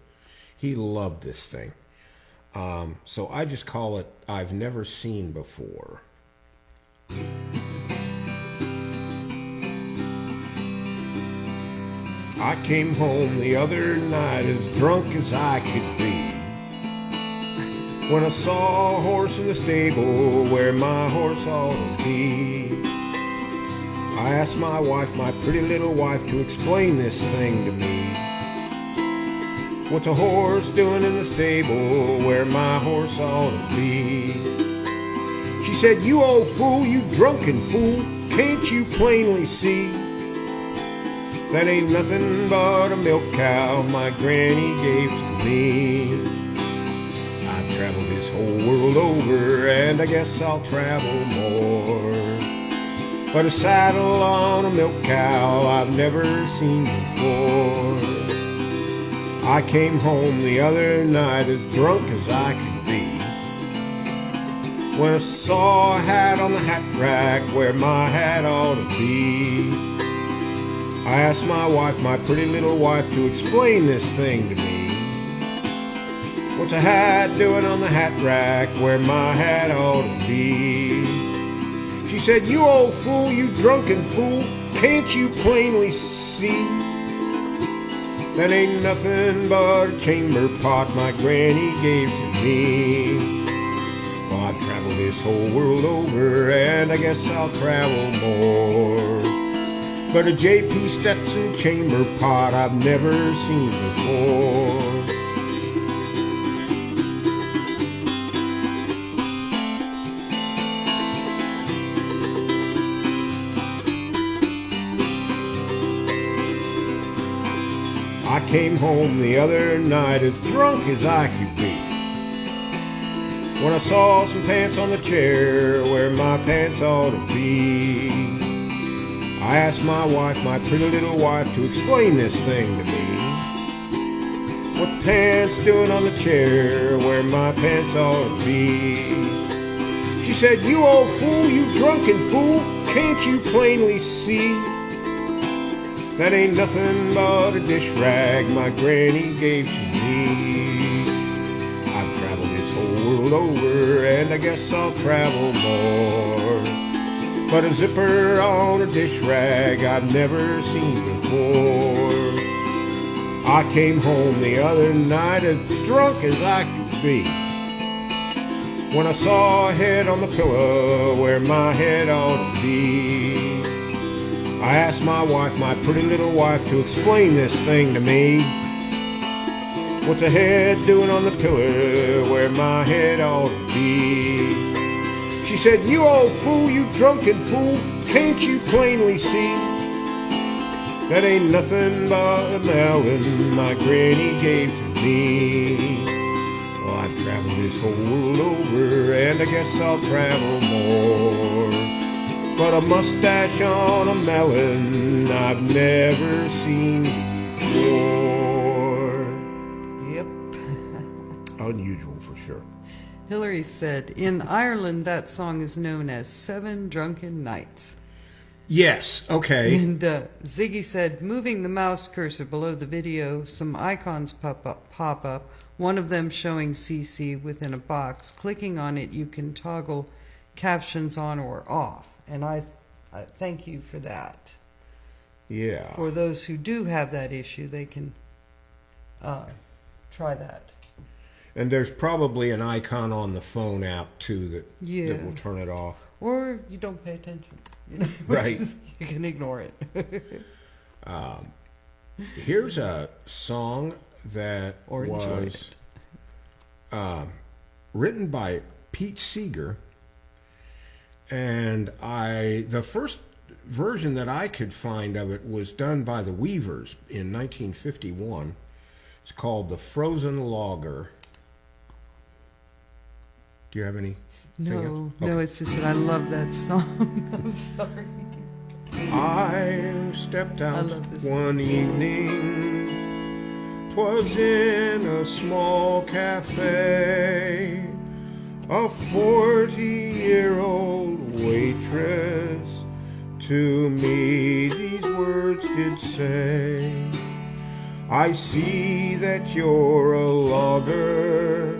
He loved this thing. So I just call it I've Never Seen Before. I came home the other night as drunk as I could be, when I saw a horse in the stable where my horse ought to be. I asked my wife, my pretty little wife, to explain this thing to me. What's a horse doing in the stable where my horse ought to be? She said, you old fool, you drunken fool, can't you plainly see? That ain't nothing but a milk cow my granny gave to me. I've traveled this whole world over, and I guess I'll travel more. But a saddle on a milk cow I've never seen before. I came home the other night as drunk as I could be, when I saw a hat on the hat rack where my hat ought to be. I asked my wife, my pretty little wife, to explain this thing to me. What's a hat doing on the hat rack where my hat ought to be? She said, you old fool, you drunken fool, can't you plainly see? That ain't nothing but a chamber pot my granny gave to me. Well, I've traveled this whole world over, and I guess I'll travel more. But a J.P. Stetson chamber pot I've never seen before. I came home the other night as drunk as I could be, when I saw some pants on the chair where my pants ought to be. I asked my wife, my pretty little wife, to explain this thing to me. What the pants doing on the chair where my pants ought to be? She said, you old fool, you drunken fool, can't you plainly see? That ain't nothing but a dish rag my granny gave to me. world over, and I guess I'll travel more. But a zipper on a dish rag I've never seen before. I came home the other night as drunk as I could be, when I saw a head on the pillow where my head ought to be. I asked my wife, my pretty little wife, to explain this thing to me. What's a head doing on the pillow where my head ought to be? She said, "You old fool, you drunken fool, can't you plainly see? That ain't nothing but a melon my granny gave to me." Well, I've traveled this whole world over, and I guess I'll travel more. But a mustache on a melon I've never seen before. Yep. Unusual for sure. Hillary said, in Ireland, that song is known as Seven Drunken Nights. Yes, okay. And Ziggy said, moving the mouse cursor below the video, some icons pop up, one of them showing CC within a box. Clicking on it, you can toggle captions on or off. And I thank you for that. Yeah. For those who do have that issue, they can try that. And there's probably an icon on the phone app, too, that will turn it off. Or you don't pay attention. You know, right. You can ignore it. Here's a song that was written by Pete Seeger, and the first version that I could find of it was done by the Weavers in 1951. It's called "The Frozen Logger." Do you have any? No, okay. No, it's just that I love that song. I'm sorry. I stepped out one evening, 'twas in a small cafe. A 40-year-old waitress to me these words did say, "I see that you're a logger,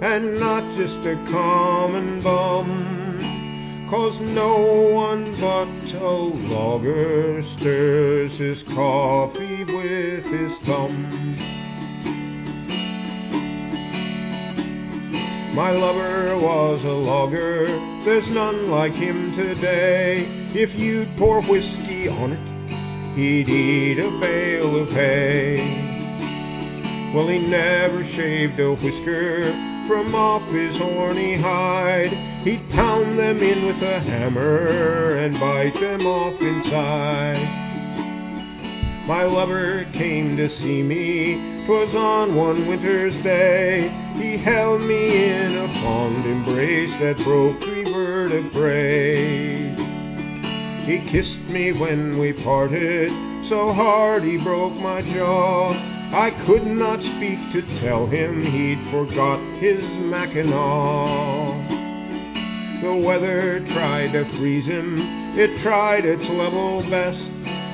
and not just a common bum, 'cause no one but a logger stirs his coffee with his thumb." My lover was a logger, there's none like him today. If you'd pour whiskey on it, he'd eat a bale of hay. Well, he never shaved a whisker from off his horny hide. He'd pound them in with a hammer and bite them off inside. My lover came to see me, 'twas on one winter's day. He held me in a fond embrace that broke 3 vertebrae. He kissed me when we parted, so hard he broke my jaw. I could not speak to tell him he'd forgot his mackinaw. The weather tried to freeze him, it tried its level best.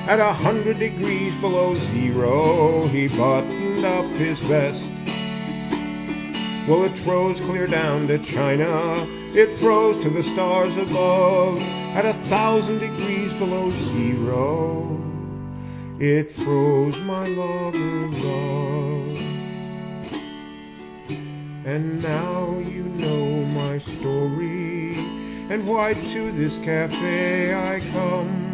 At 100 degrees below zero, he buttoned up his vest. Well, it froze clear down to China, it froze to the stars above. At 1,000 degrees below zero, it froze my logger love. And now you know my story, and why to this cafe I come.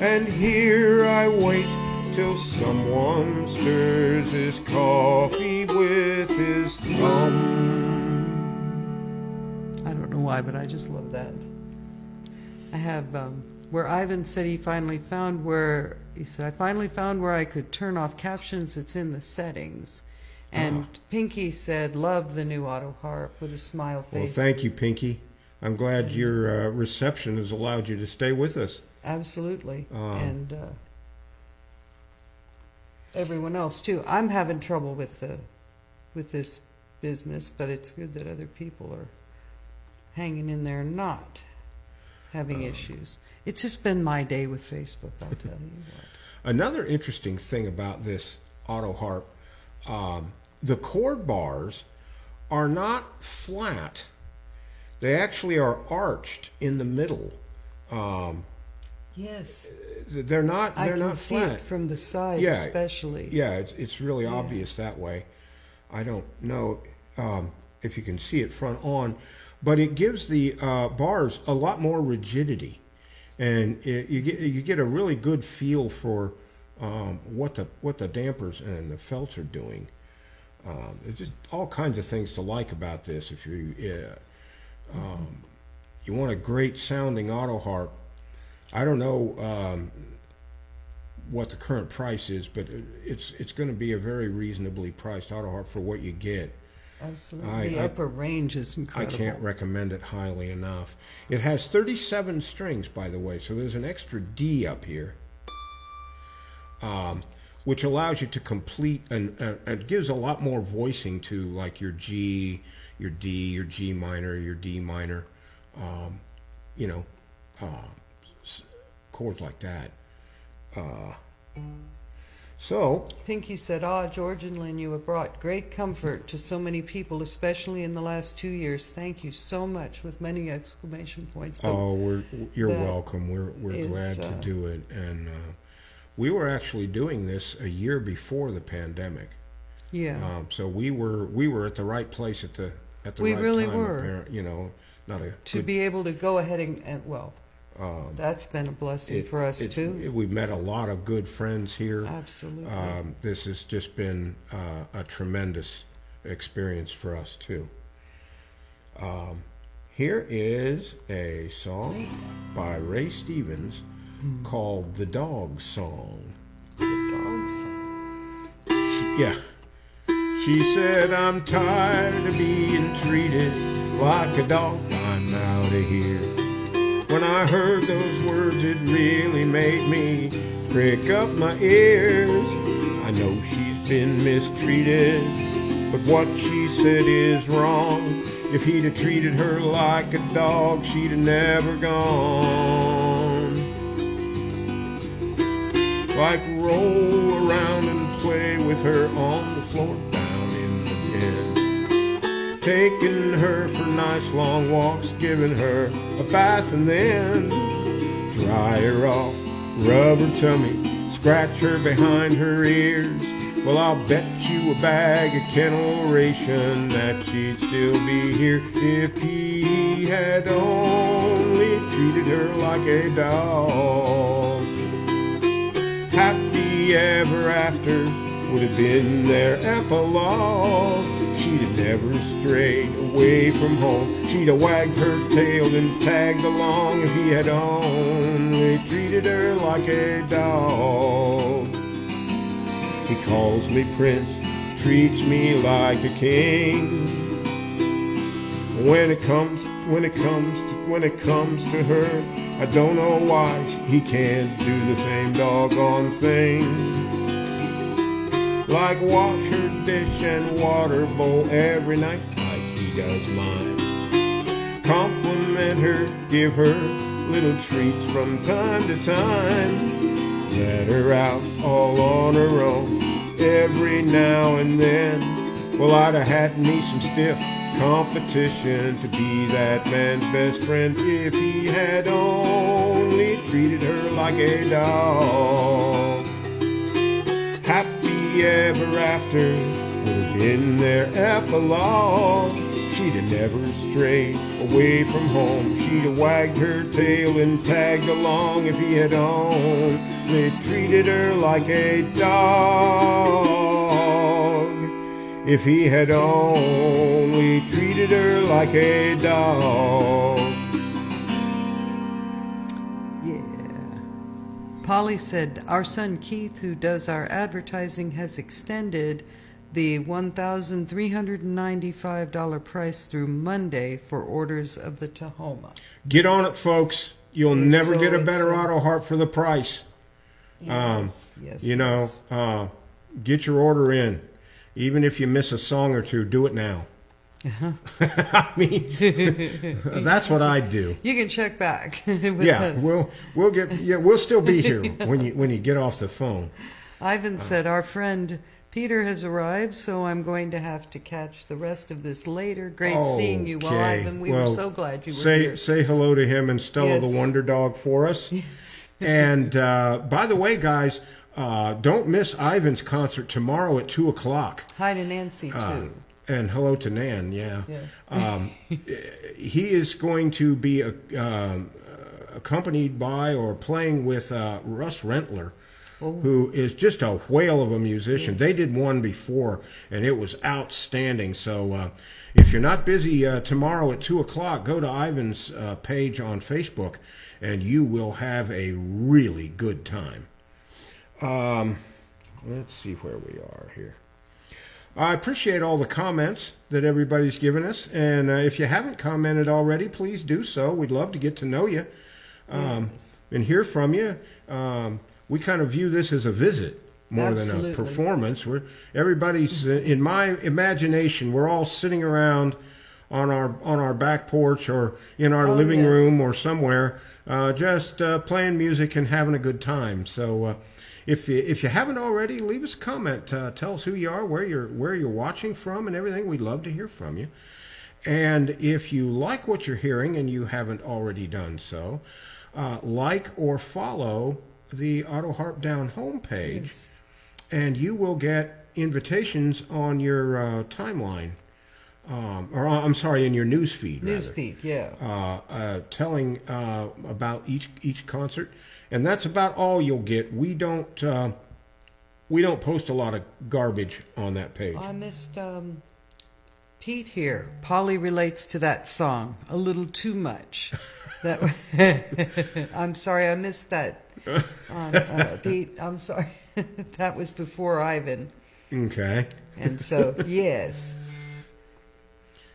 And here I wait till someone stirs his coffee with his thumb. I don't know why, but I just love that. I have where Ivan said I finally found where I could turn off captions. It's in the settings. And Pinky said, love the new Autoharp with a smile face. Well, thank you, Pinky. I'm glad your reception has allowed you to stay with us. Absolutely. And everyone else, too. I'm having trouble with this business, but it's good that other people are hanging in there and not having issues. It's just been my day with Facebook, I'll tell you what. Another interesting thing about this Autoharp, the chord bars are not flat. They actually are arched in the middle. Yes. They're not. I They're can not see flat. it from the side, Yeah, especially. Yeah, it's really obvious that way. I don't know if you can see it front on, but it gives the bars a lot more rigidity, and you get a really good feel for what the dampers and the felts are doing. There's just all kinds of things to like about this. If you want a great sounding Autoharp, I don't know what the current price is, but it's going to be a very reasonably priced Autoharp for what you get. Absolutely. The upper range is incredible. I can't recommend it highly enough. It has 37 strings, by the way, so there's an extra D up here, which allows you to complete and it gives a lot more voicing to like your G, your D, your G minor, your D minor, chords like that. So Pinky said, George and Lynn, you have brought great comfort to so many people, especially in the last 2 years. Thank you so much, with many exclamation points. But you're welcome. We're glad to do it. And we were actually doing this a year before the pandemic. Yeah. So we were at the right place at the right time. We really were. To be able to go ahead and that's been a blessing for us too. We've met a lot of good friends here. Absolutely. This has just been a tremendous experience for us too. Here is a song by Ray Stevens called "The Dog Song." The Dog Song. Yeah. She said, "I'm tired of being treated like a dog. I'm out of here." When I heard those words, it really made me prick up my ears. I know she's been mistreated, but what she said is wrong. If he'd have treated her like a dog, she'd have never gone. Like roll around and play with her on the floor down in the den. Taking her for nice long walks, giving her a bath and then dry her off, rub her tummy, scratch her behind her ears. Well, I'll bet you a bag of kennel ration that she'd still be here if he had only treated her like a dog. Happy ever after would have been their epilogue. She'd have never strayed away from home. She'd have wagged her tail and tagged along if he had only treated her like a dog. He calls me prince, treats me like a king. When it comes to her, I don't know why he can't do the same doggone thing. Like wash her dish and water bowl every night like he does mine. Compliment her, give her little treats from time to time. Let her out all on her own every now and then. Well, I'd have had me some stiff competition to be that man's best friend if he had only treated her like a dog. Happy ever after would have been their epilogue. She'd have never strayed away from home. She'd have wagged her tail and tagged along if he had only treated her like a dog. If he had only treated her like a dog. Polly said, our son Keith, who does our advertising, has extended the $1,395 price through Monday for orders of the Tahoma. Get on it, folks. You'll never get a better Autoharp for the price. Yes, get your order in. Even if you miss a song or two, do it now. I mean, that's what I do. You can check back. We'll still be here when you get off the phone. Ivan said, our friend Peter has arrived, so I'm going to have to catch the rest of this later. Great seeing you, Okay. Ivan. We were so glad you were here. Say hello to him and Stella Yes. the Wonder Dog for us. And by the way, guys, don't miss Ivan's concert tomorrow at 2 o'clock. Hi to Nancy, too. And hello to Nan, yeah. Yeah. He is going to be accompanied by or playing with Russ Rentler, who is just a whale of a musician. Yes. They did one before, and it was outstanding. So if you're not busy tomorrow at 2 o'clock, go to Ivan's page on Facebook, and you will have a really good time. Let's see where we are here. I appreciate all the comments that everybody's given us, and if you haven't commented already, please do so. We'd love to get to know you and hear from you. We kind of view this as a visit more than a performance. Everybody's in my imagination. We're all sitting around on our back porch or in our living room or somewhere, just playing music and having a good time. So. If you haven't already, leave us a comment. Tell us who you are, where you're watching from, and everything. We'd love to hear from you. And if you like what you're hearing and you haven't already done so, like or follow the Autoharp Down Home page, and you will get invitations on your timeline, or I'm sorry, in your news feed. Telling about each concert. And that's about all you'll get. We don't post a lot of garbage on that page. I missed Pete here. Polly relates to that song a little too much. I'm sorry, I missed that. Pete, I'm sorry. That was before Ivan. Okay. And so, yes.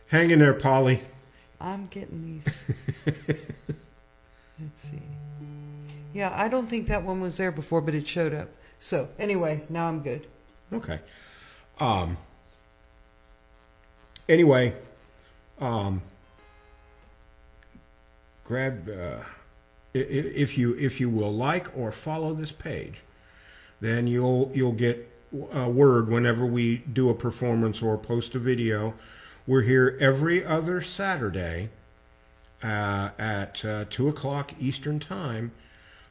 Hang in there, Polly. I'm getting these. Let's see. Yeah, I don't think that one was there before, but it showed up. So, anyway, now I'm good. Okay. Grab if you will like or follow this page, then you'll get a word whenever we do a performance or post a video. We're here every other Saturday at 2 o'clock Eastern Time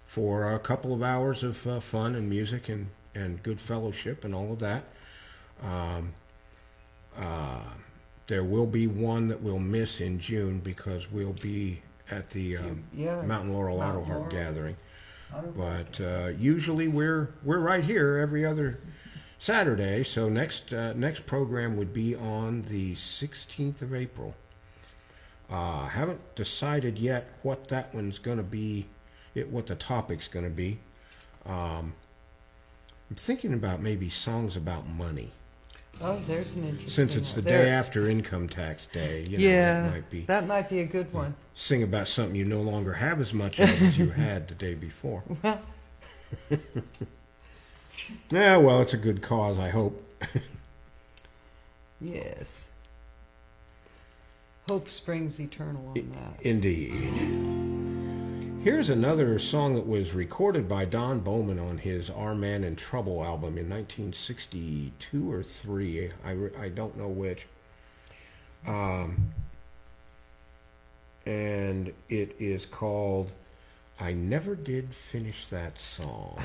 for a couple of hours of fun and music and good fellowship and all of that. There will be one that we'll miss in June because we'll be at the Mountain Laurel Autoharp gathering. But usually we're right here every other Saturday. So next program would be on the 16th of April. Haven't decided yet what that one's going to be. What the topic's going to be. I'm thinking about maybe songs about money. Oh, there's an interesting Since it's the day after Income Tax Day, that might be a good one. Sing about something you no longer have as much of as you had the day before. Well. Yeah, well, it's a good cause, I hope. Yes. Hope springs eternal on that. Indeed. Here's another song that was recorded by Don Bowman on his Our Man in Trouble album in 1962 or 3. I don't know which. And it is called I Never Did Finish That Song.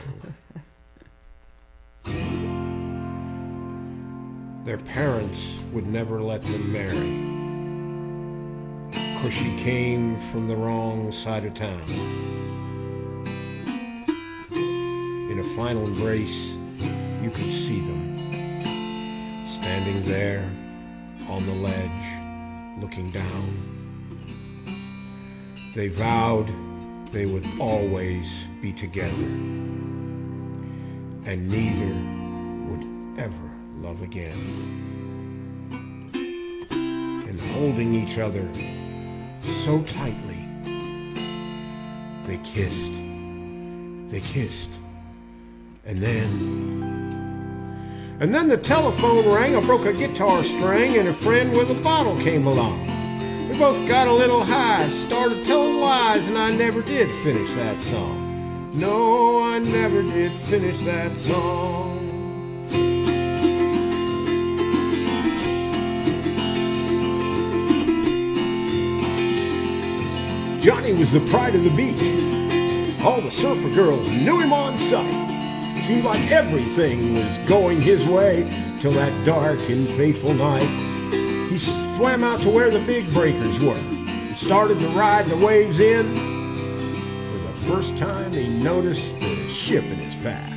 Their parents would never let them marry. 'Cause she came from the wrong side of town. In a final embrace, you could see them, standing there on the ledge, looking down. They vowed they would always be together, and neither would ever love again. And holding each other so tightly, they kissed, and then the telephone rang. I broke a guitar string, and a friend with a bottle came along. We both got a little high, started telling lies, and I never did finish that song. No, I never did finish that song. Johnny was the pride of the beach. All the surfer girls knew him on sight. Seemed like everything was going his way till that dark and fateful night. He swam out to where the big breakers were and started to ride the waves in. For the first time he noticed the ship in his path.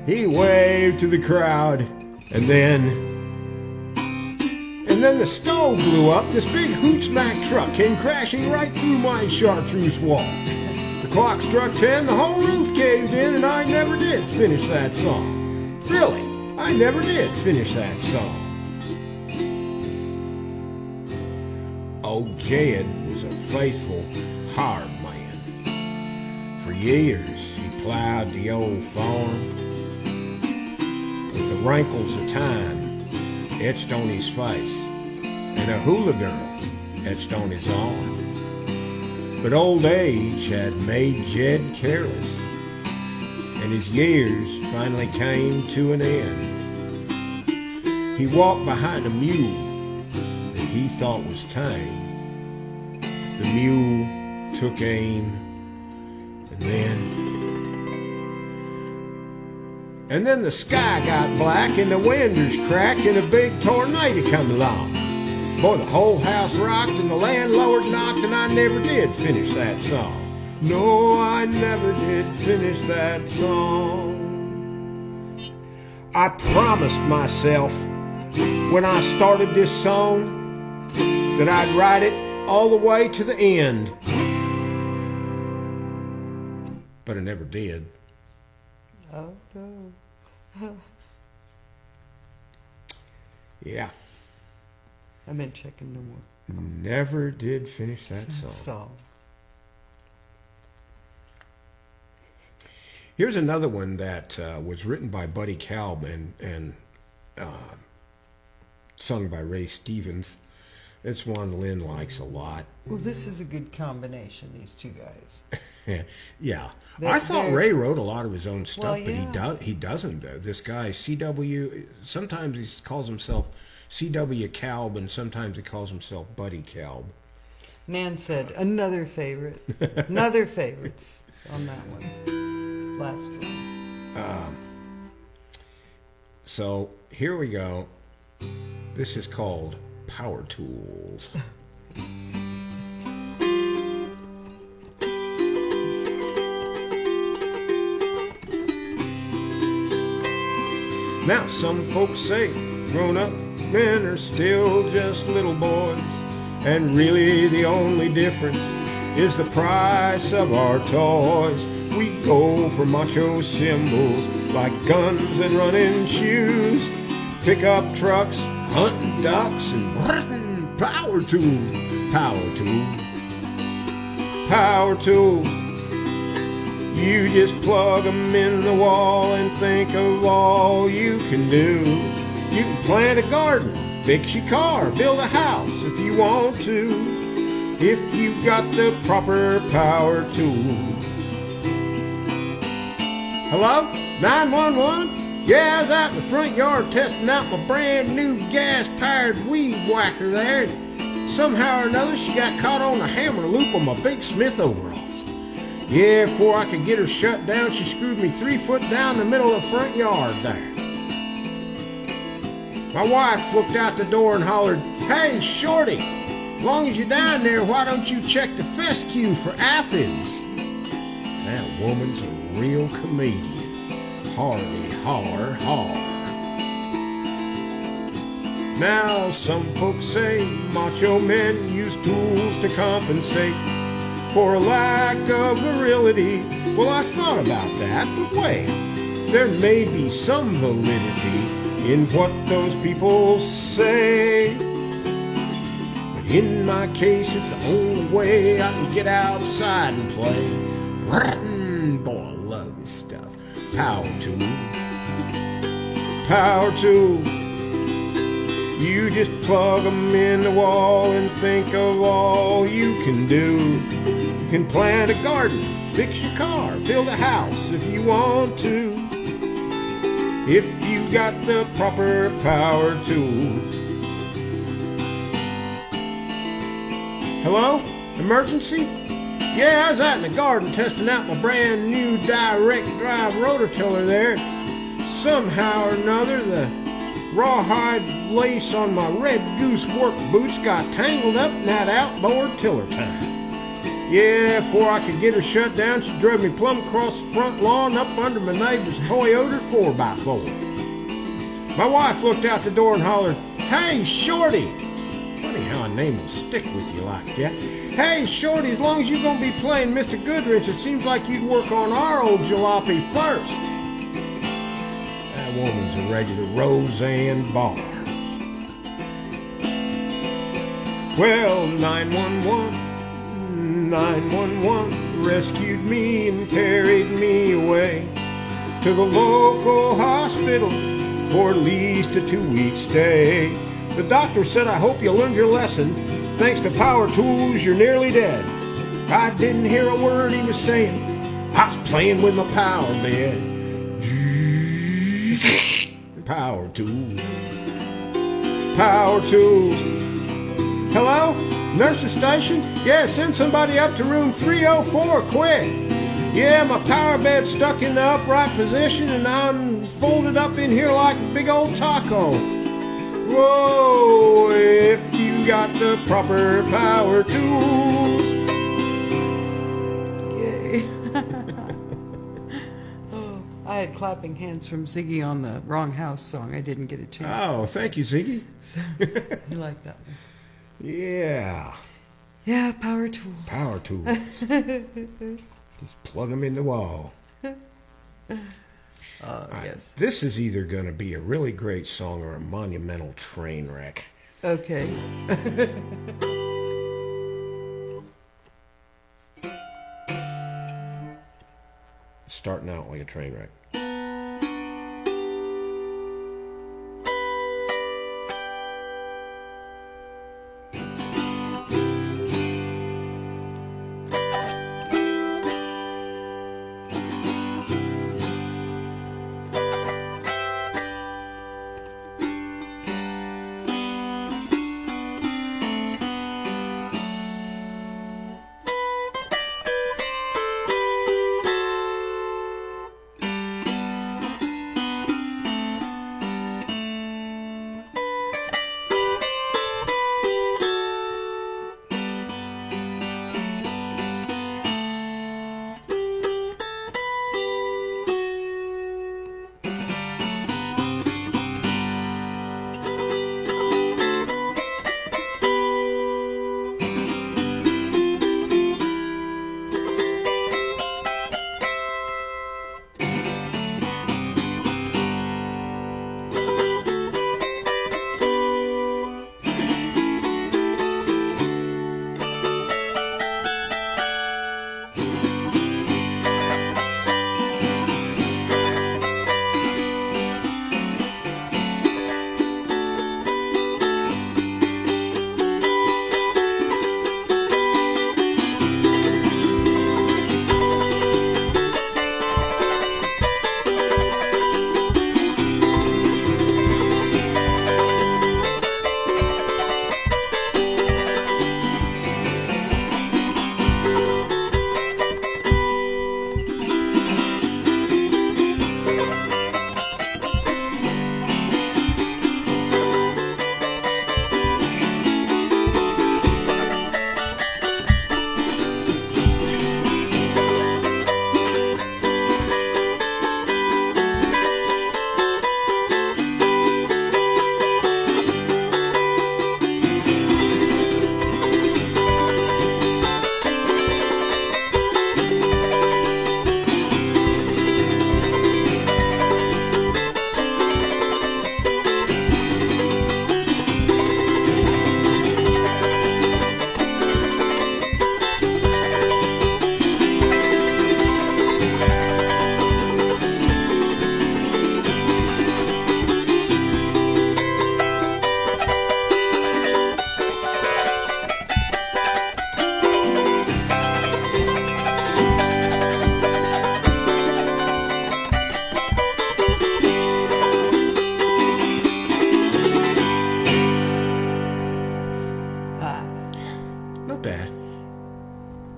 He waved to the crowd, and then the stove blew up. This big hoot-smack truck came crashing right through my chartreuse wall. The clock struck 10, the whole roof caved in, and I never did finish that song. Really, I never did finish that song. Old Jed was a faithful, hard man. For years he plowed the old farm with the wrinkles of time etched on his face and a hula girl etched on his arm. But old age had made Jed careless, and his years finally came to an end. He walked behind a mule that he thought was tame. The mule took aim, and then the sky got black and the windows cracked and a big tornado come along. Boy, the whole house rocked and the landlord knocked, and I never did finish that song. No, I never did finish that song. I promised myself when I started this song that I'd write it all the way to the end. But I never did. Oh, no. Yeah. I've been checking no more. Never did finish that song. So, Here's another one that was written by Buddy Kalb and sung by Ray Stevens. It's one Lin likes a lot. well, this is a good combination, these two guys. Yeah. They're- I thought they're- Ray wrote a lot of his own stuff, Well, but yeah. he doesn't. This guy, CW, sometimes he calls himself CW Kalb, and sometimes he calls himself Buddy Kalb. Nan said, another favorite. Another favorites on that one. Last one. So here we go. This is called Power Tools. Now some folks say grown-up men are still just little boys, and really the only difference is the price of our toys. We go for macho symbols like guns and running shoes, pickup trucks, hunting ducks, and power tools. Power tools. Power tools. You just plug them in the wall and think of all you can do. You can plant a garden, fix your car, build a house if you want to, if you've got the proper power tool. Hello? 911? Yeah, I was out in the front yard testing out my brand new gas-powered weed whacker there. Somehow or another she got caught on a hammer loop on my big Smith overalls. Yeah, before I could get her shut down, she screwed me 3 foot down the middle of the front yard there. My wife looked out the door and hollered, "Hey, Shorty, as long as you're down there, why don't you check the fescue for aphids?" That woman's a real comedian. Harley har har. Now some folks say macho men use tools to compensate for a lack of virility. Well, I thought about that, but wait, there may be some validity in what those people say. But in my case, it's the only way I can get outside and play. Boy, I love this stuff. Power tool. Power tool. You just plug them in the wall and think of all you can do. You can plant a garden, fix your car, build a house if you want to, if you got the proper power tools. Hello? Emergency? Yeah, I was out in the garden testing out my brand new direct drive rototiller there. Somehow or another, the rawhide lace on my red goose work boots got tangled up in that outboard tiller time. Yeah, before I could get her shut down, she drove me plumb across the front lawn up under my neighbor's Toyota 4x4. My wife looked out the door and hollered, "Hey, Shorty!" Funny how a name will stick with you like that. "Hey, Shorty, as long as you're going to be playing Mr. Goodrich, it seems like you'd work on our old jalopy first." That woman's a regular Roseanne Barr. Well, 911 rescued me and carried me away to the local hospital for at least a 2-week stay. The doctor said, "I hope you learned your lesson. Thanks to power tools, you're nearly dead." I didn't hear a word he was saying. I was playing with my power bed. Power tools. Power tools. Hello? Nurse's station? Yeah, send somebody up to room 304, quick. Yeah, my power bed's stuck in the upright position and I'm folded up in here like a big old taco. Whoa, if you got the proper power tools. Yay. Oh, I had clapping hands from Ziggy on the Wrong House song. I didn't get a chance. Oh, thank you, Ziggy. So, you like that one? Yeah. Yeah, power tools. Power tools. Just plug them in the wall. Yes. This is either going to be a really great song or a monumental train wreck. Okay. Starting out like a train wreck.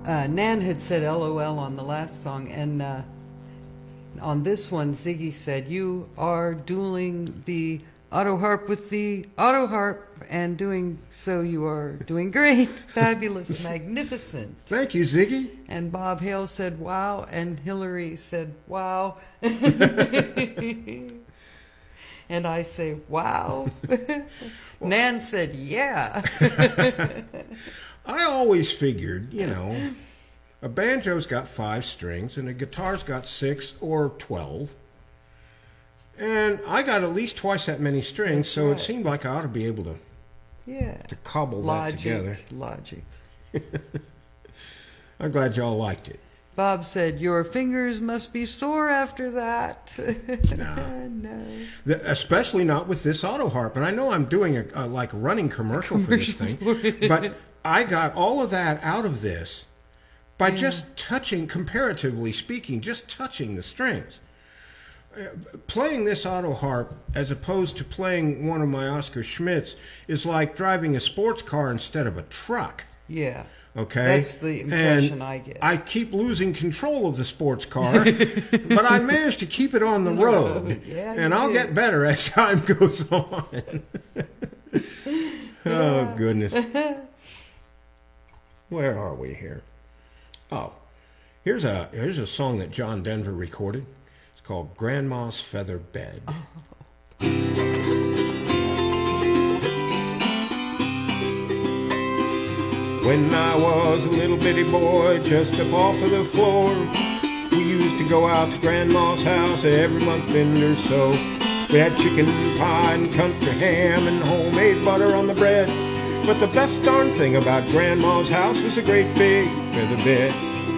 Nan had said LOL on the last song, and on this one, Ziggy said, "You are dueling the Autoharp with the Autoharp, and doing so you are doing great, fabulous, magnificent." Thank you, Ziggy. And Bob Hale said, "Wow," and Hillary said, "Wow." And I say, "Wow." Nan said, "Yeah." I always figured, a banjo's got 5 strings and a guitar's got 6 or 12. And I got at least twice that many strings, so right. It seemed like I ought to be able to cobble that together. Logic. I'm glad y'all liked it. Bob said, "Your fingers must be sore after that." No. Especially not with this Autoharp. And I know I'm doing a running commercial for this thing, but I got all of that out of this by just touching, comparatively speaking, just touching the strings. Playing this Autoharp as opposed to playing one of my Oscar Schmidts is like driving a sports car instead of a truck. Yeah. Okay? That's the impression I get. I keep losing control of the sports car, but I managed to keep it on the road. Yeah, and I'll get better as time goes on. Oh, goodness. Where are we here? Oh, here's a song that John Denver recorded. It's called Grandma's Feather Bed. When I was a little bitty boy, just up off of the floor, we used to go out to Grandma's house every month end or so. We had chicken pie and country ham and homemade butter on the bread. But the best darn thing about Grandma's house was a great big feather bed.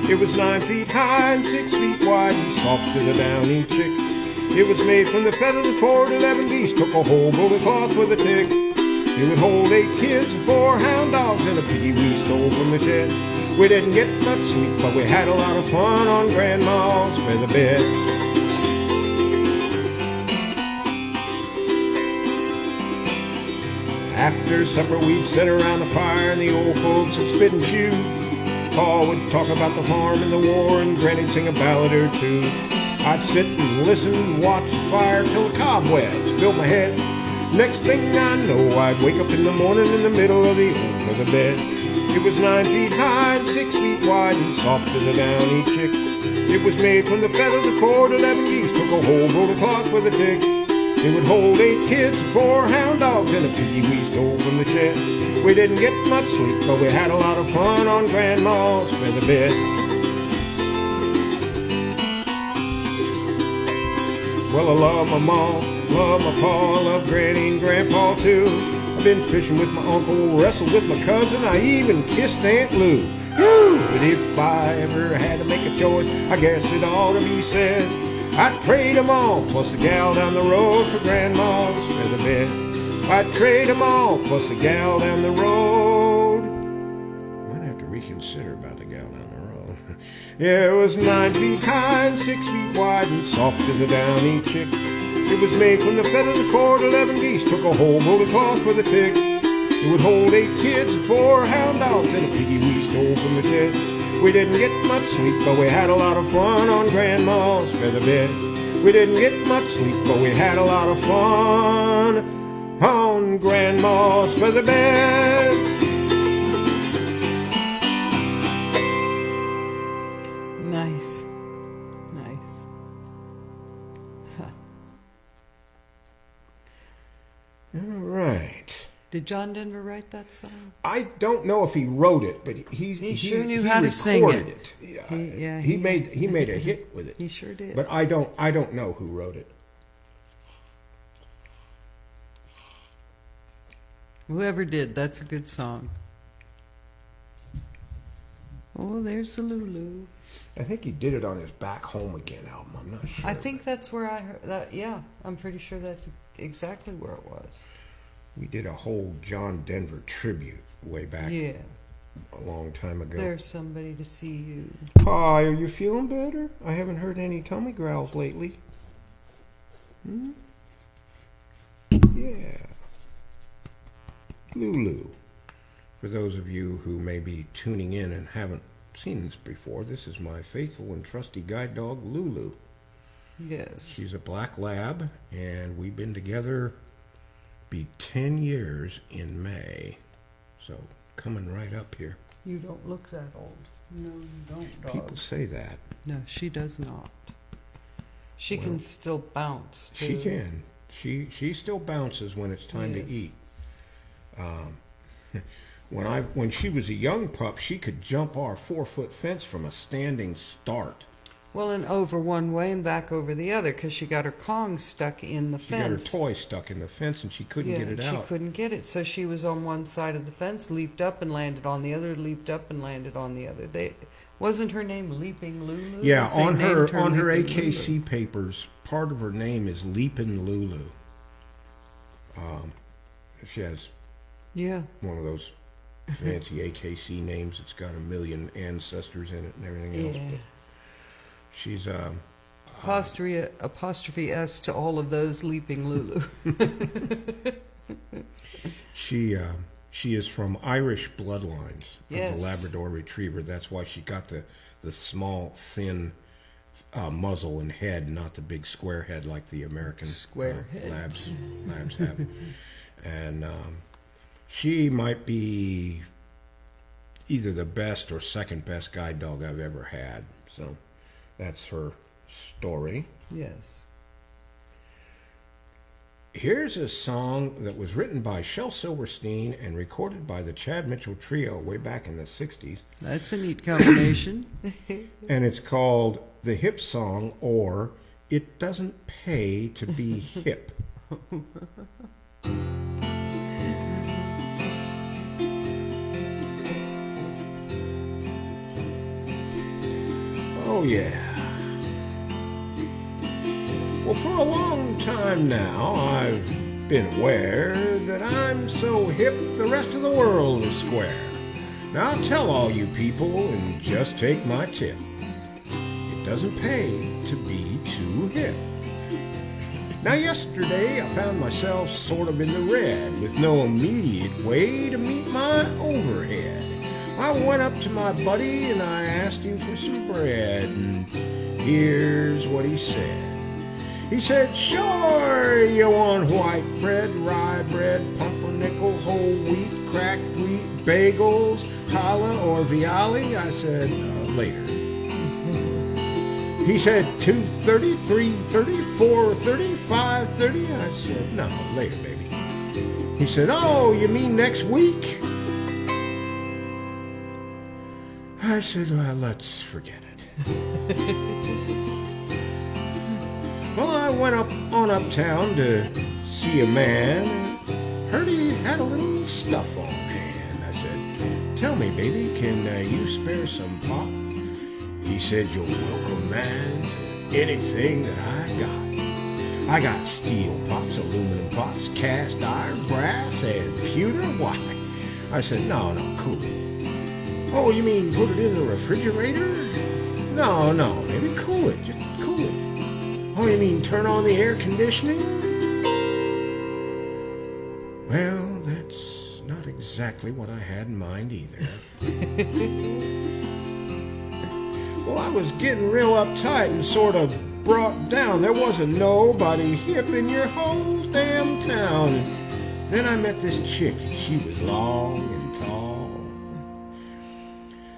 It was 9 feet high and 6 feet wide and soft as a downy chick. It was made from the feathers of 4 to 11 geese, took a whole bully cloth with a tick. It would hold 8 kids and 4 hound dogs and a piggy we stole from the shed. We didn't get much sleep, but we had a lot of fun on Grandma's feather bed. After supper we'd sit around the fire and the old folks would spit and chew. Pa would talk about the farm and the war and Granny'd sing a ballad or two. I'd sit and listen and watch the fire till the cobwebs filled my head. Next thing I know, I'd wake up in the morning in the middle of the old feather bed. It was 9 feet high and 6 feet wide and soft as a downy chick. It was made from the feathers of 4 to 11 geese, took a whole roll of cloth with a tick. It would hold 8 kids and 4 hound dogs and a piggy we stole from the shed. We didn't get much sleep, but we had a lot of fun on Grandma's feather bed. Well, I love my mom, love my pa, love Granny and Grandpa too. I've been fishing with my uncle, wrestled with my cousin, I even kissed Aunt Lou. Woo! But if I ever had to make a choice, I guess it ought to be said, I'd trade them all, plus the gal down the road for Grandma's feather bed. I'd trade them all, plus the gal down the road. Might have to reconsider about the gal down the road. Yeah, it was 9 feet high and 6 feet wide and soft as a downy chick. It was made from the feathers of 4 to 11 geese, took a whole roll of cloth with a tick. It would hold 8 kids and 4 hound dogs and a piggy we stole from the shed. We didn't get much sleep, but we had a lot of fun on Grandma's feather bed. We didn't get much sleep, but we had a lot of fun on Grandma's feather bed. Nice. Nice. Huh. All right. Did John Denver write that song? I don't know if he wrote it, but he sure knew how to sing recorded it. Yeah, he made a hit with it. He sure did. But I don't know who wrote it. Whoever did, that's a good song. Oh, there's the Lulu. I think he did it on his Back Home Again album. I'm not sure. I think that's where I heard that. Yeah, I'm pretty sure that's exactly where it was. We did a whole John Denver tribute way back a long time ago. There's somebody to see you. Hi, are you feeling better? I haven't heard any tummy growls lately. Yeah. Lulu. For those of you who may be tuning in and haven't seen this before. This is my faithful and trusty guide dog, Lulu. Yes. She's a black lab, and we've been together, be 10 years in May. So, coming right up here. You don't look that old. No, you don't, dog. People say that. No, she does not. She can still bounce, too. She can. She still bounces when it's time to eat. When she was a young pup, she could jump our 4-foot fence from a standing start. Well, and over one way and back over the other, because she got her Kong stuck in the fence. She got her toy stuck in the fence, and she couldn't get it out. She couldn't get it, so she was on one side of the fence, leaped up and landed on the other, leaped up and landed on the other. Wasn't her name Leaping Lulu? Yeah, on her AKC Lulu papers, part of her name is Leaping Lulu. She has one of those fancy AKC names. It's got a million ancestors in it and everything else. But she's apostrophe S to all of those Leaping Lulu. She is from Irish bloodlines of the Labrador Retriever. That's why she got the small, thin muzzle and head, not the big square head like the American labs have. And she might be either the best or second best guide dog I've ever had. So that's her story. Yes. Here's a song that was written by Shel Silverstein and recorded by the Chad Mitchell Trio way back in the 60s. That's a neat combination. And it's called The Hip Song, or It Doesn't Pay to Be Hip. Oh, yeah. Well, for a long time now, I've been aware that I'm so hip the rest of the world is square. Now I'll tell all you people and just take my tip. It doesn't pay to be too hip. Now yesterday I found myself sort of in the red with no immediate way to meet my overhead. I went up to my buddy and I asked him for some bread, and here's what he said. He said, sure, you want white bread, rye bread, pumpernickel, whole wheat, cracked wheat, bagels, challah, or viali? I said, later. He said, 2:30, 3:30, 4:30, 5:30? I said, no, later, baby. He said, oh, you mean next week? I said, well, let's forget it. Well, I went on uptown to see a man. Heard he had a little stuff on hand. I said, tell me, baby, can you spare some pop? He said, you're welcome, man, to anything that I got. I got steel pots, aluminum pots, cast iron, brass, and pewter. Why? I said, no, cool it. Oh, you mean put it in the refrigerator? No, baby, cool it. Just cool it. Oh, you mean turn on the air conditioning? Well, that's not exactly what I had in mind either. Well, I was getting real uptight and sort of brought down. There wasn't nobody hip in your whole damn town. And then I met this chick, and she was long and tall.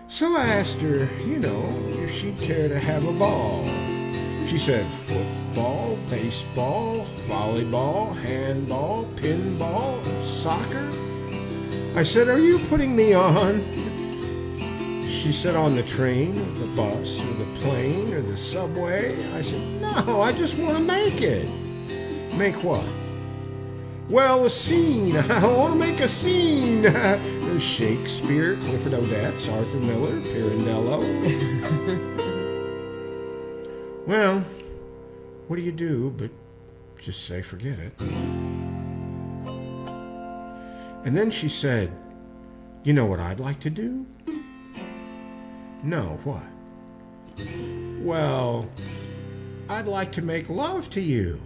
So I asked her, if she'd care to have a ball. She said, football, baseball, volleyball, handball, pinball, soccer. I said, are you putting me on? She said, on the train, or the bus, or the plane, or the subway. I said, no, I just want to make it. Make what? Well, a scene. I want to make a scene. There's Shakespeare, Clifford Odets, Arthur Miller, Pirandello. Well, what do you do but just say forget it? And then she said, you know what I'd like to do? No, what? Well, I'd like to make love to you.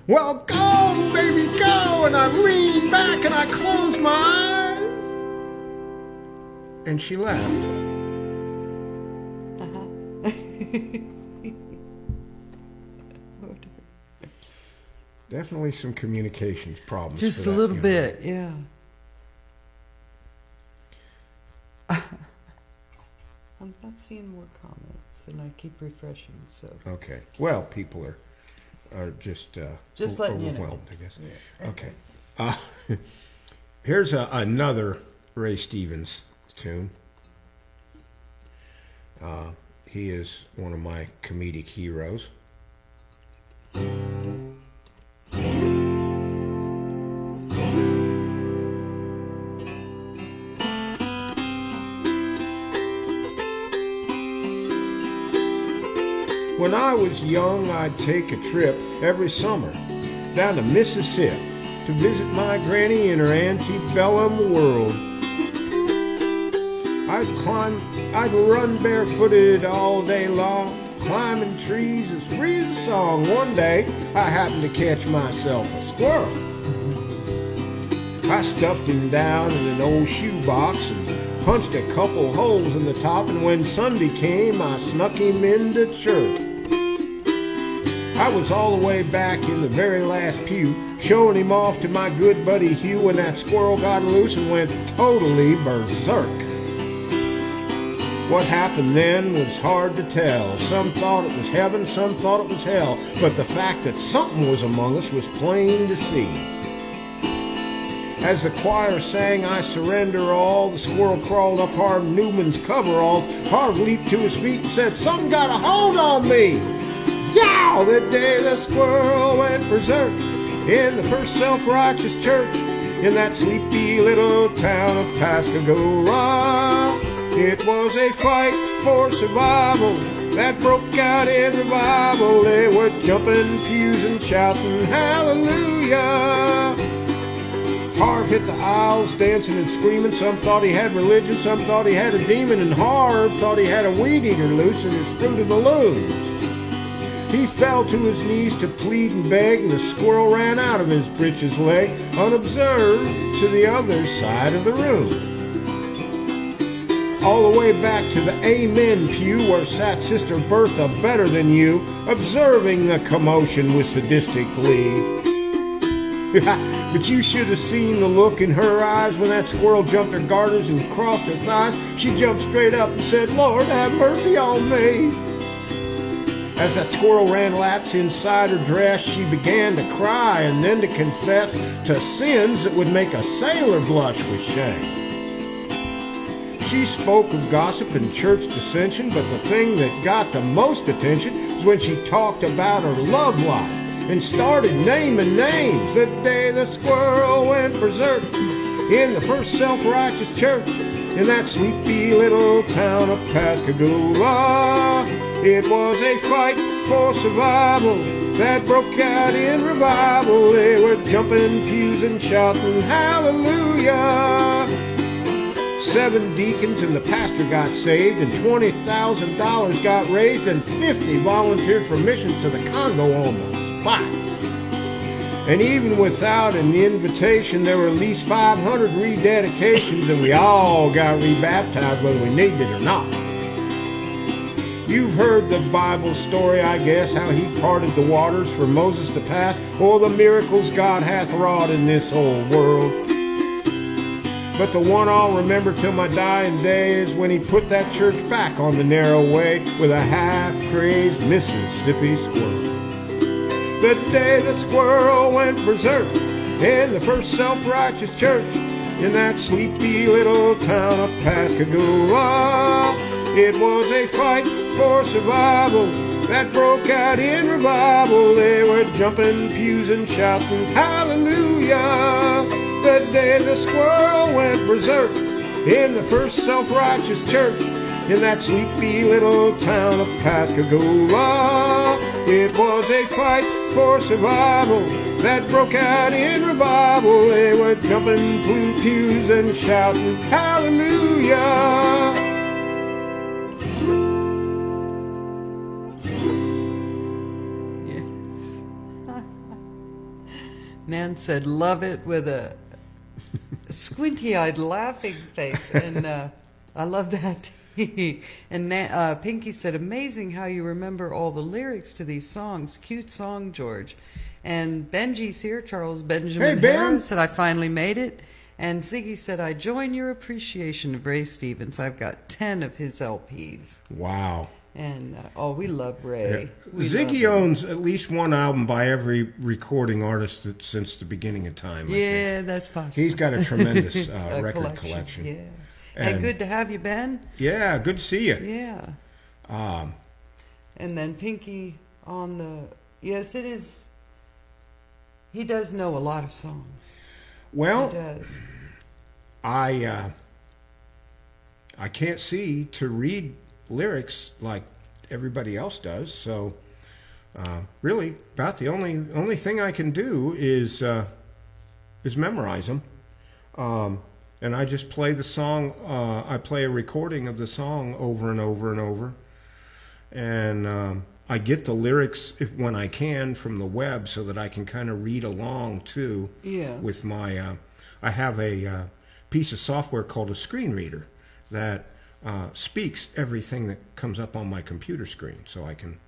Well, go, baby, go! And I leaned back and I closed my eyes. And she left. Definitely some communications problems. Just for a that little young bit, yeah. I'm not seeing more comments, and I keep refreshing. So man. Okay. Well, people are just letting you know. overwhelmed, I guess. Yeah. Okay. Here's another Ray Stevens tune. He is one of my comedic heroes. When I was young, I'd take a trip every summer down to Mississippi to visit my granny in her antebellum world. I'd run barefooted all day long, climbing trees as free as a song. One day, I happened to catch myself a squirrel. I stuffed him down in an old shoebox and punched a couple holes in the top, and when Sunday came, I snuck him into church. I was all the way back in the very last pew, showing him off to my good buddy Hugh, when that squirrel got loose and went totally berserk. What happened then was hard to tell. Some thought it was heaven, some thought it was hell, but the fact that something was among us was plain to see. As the choir sang, "I surrender all," the squirrel crawled up Harv Newman's coveralls. Harv leaped to his feet and said, "Something got a hold on me!" Yow! The day the squirrel went berserk in the first self-righteous church in that sleepy little town of Pascagoula. It was a fight for survival that broke out in revival. They were jumping pews and shouting hallelujah. Harv hit the aisles, dancing and screaming. Some thought he had religion, some thought he had a demon, and Harv thought he had a weed eater loose in his Fruit of the Looms. He fell to his knees to plead and beg, and the squirrel ran out of his breeches leg, unobserved, to the other side of the room. All the way back to the Amen pew, where sat Sister Bertha, better than you, observing the commotion with sadistic glee. But you should have seen the look in her eyes when that squirrel jumped her garters and crossed her thighs. She jumped straight up and said, "Lord, have mercy on me." As that squirrel ran laps inside her dress, she began to cry and then to confess to sins that would make a sailor blush with shame. She spoke of gossip and church dissension, but the thing that got the most attention is when she talked about her love life and started naming names. The day the squirrel went berserk in the first self-righteous church in that sleepy little town of Pascagoula. It was a fight for survival that broke out in revival. They were jumping pews and shouting hallelujah. 7 deacons and the pastor got saved, and $20,000 got raised, and 50 volunteered for missions to the Congo on the spot. And even without an invitation, there were at least 500 rededications, and we all got rebaptized whether we needed it or not. You've heard the Bible story, I guess, how he parted the waters for Moses to pass, or the miracles God hath wrought in this whole world. But the one I'll remember till my dying day is when he put that church back on the narrow way with a half-crazed Mississippi squirrel. The day the squirrel went berserk in the first self-righteous church in that sleepy little town of Pascagoula. It was a fight for survival that broke out in revival. They were jumping pews and shouting hallelujah. The day the squirrel went berserk in the first self-righteous church in that sleepy little town of Pascagoula. It was a fight for survival that broke out in revival. They were jumping pews and shouting hallelujah. Yes. Nan said, "Love it," with a squinty-eyed laughing face, and I love that. And Pinky said, amazing how you remember all the lyrics to these songs. Cute song, George. And Benji's here, Charles Benjamin Hey, Ben. Harris, said, I finally made it. And Ziggy said, I join your appreciation of Ray Stevens. I've got 10 of his LPs. Wow. And, we love Ray. Yeah. We Ziggy love him. owns at least one album by every recording artist since the beginning of time. I think. Yeah, that's possible. He's got a tremendous A record collection. Yeah. And Hey, good to have you, Ben. Yeah, good to see you. Yeah. And then Pinky on the... Yes, it is... He does know a lot of songs. Well, He does. I can't see to read lyrics like everybody else does, so really about the only thing I can do is memorize them. And I just play the song. I play a recording of the song over and over and over, and I get the lyrics when I can from the web, so that I can kind of read along too. Yeah. With my, I have a piece of software called a screen reader that speaks everything that comes up on my computer screen, so I can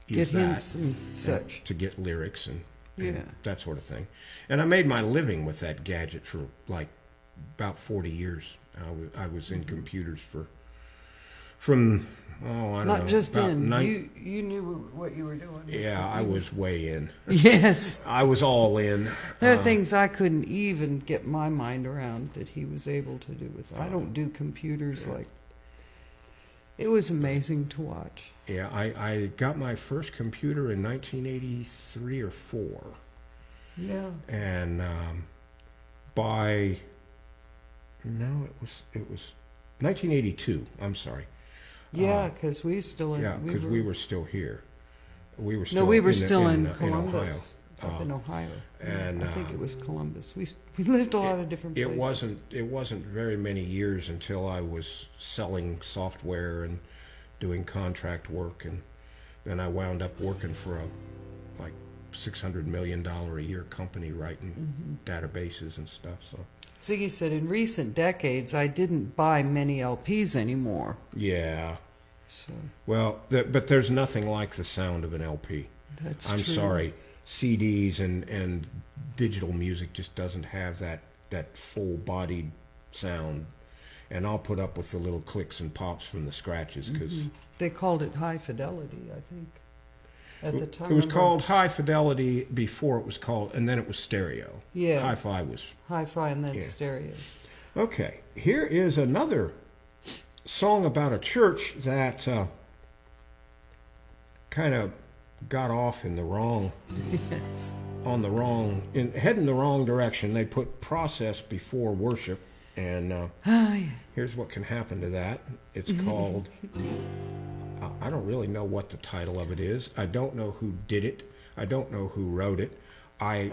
use Get hints and such. to get lyrics and Yeah. that sort of thing. And I made my living with that gadget for like about 40 years. I was in computers from I don't know. Not just about in. You knew what you were doing. Yeah, I was way in. Yes. I was all in. There are things I couldn't even get my mind around that he was able to do with. I don't do computers like. It was amazing to watch. Yeah, I got my first computer in 1983 or 4. Yeah. And it was 1982. I'm sorry. Yeah, because we still in. Yeah, because we were still here. We were still. No, we were in, still in Ohio. Columbus, up in Ohio. And I think it was Columbus. We lived a lot of different places. It wasn't very many years until I was selling software and doing contract work, and then I wound up working for a like $600 million a year company writing databases and stuff. So Ziggy said, in recent decades, I didn't buy many LPs anymore. yeah. So Well, but there's nothing like the sound of an LP. that's I'm true. sorry, CDs and digital music just doesn't have that full-bodied sound. And I'll put up with the little clicks and pops from the scratches because They called it high fidelity, I think, at the time. it was Remember? called high fidelity before it was called, and then it was stereo. Yeah. Hi-fi was. Hi-fi and then Yeah. stereo. Okay, here is another song about a church that kind of got off in the wrong, Yes. heading the wrong direction. They put process before worship, and Oh, yeah. here's what can happen to that. It's called. I don't really know what the title of it is. I don't know who did it. I don't know who wrote it. I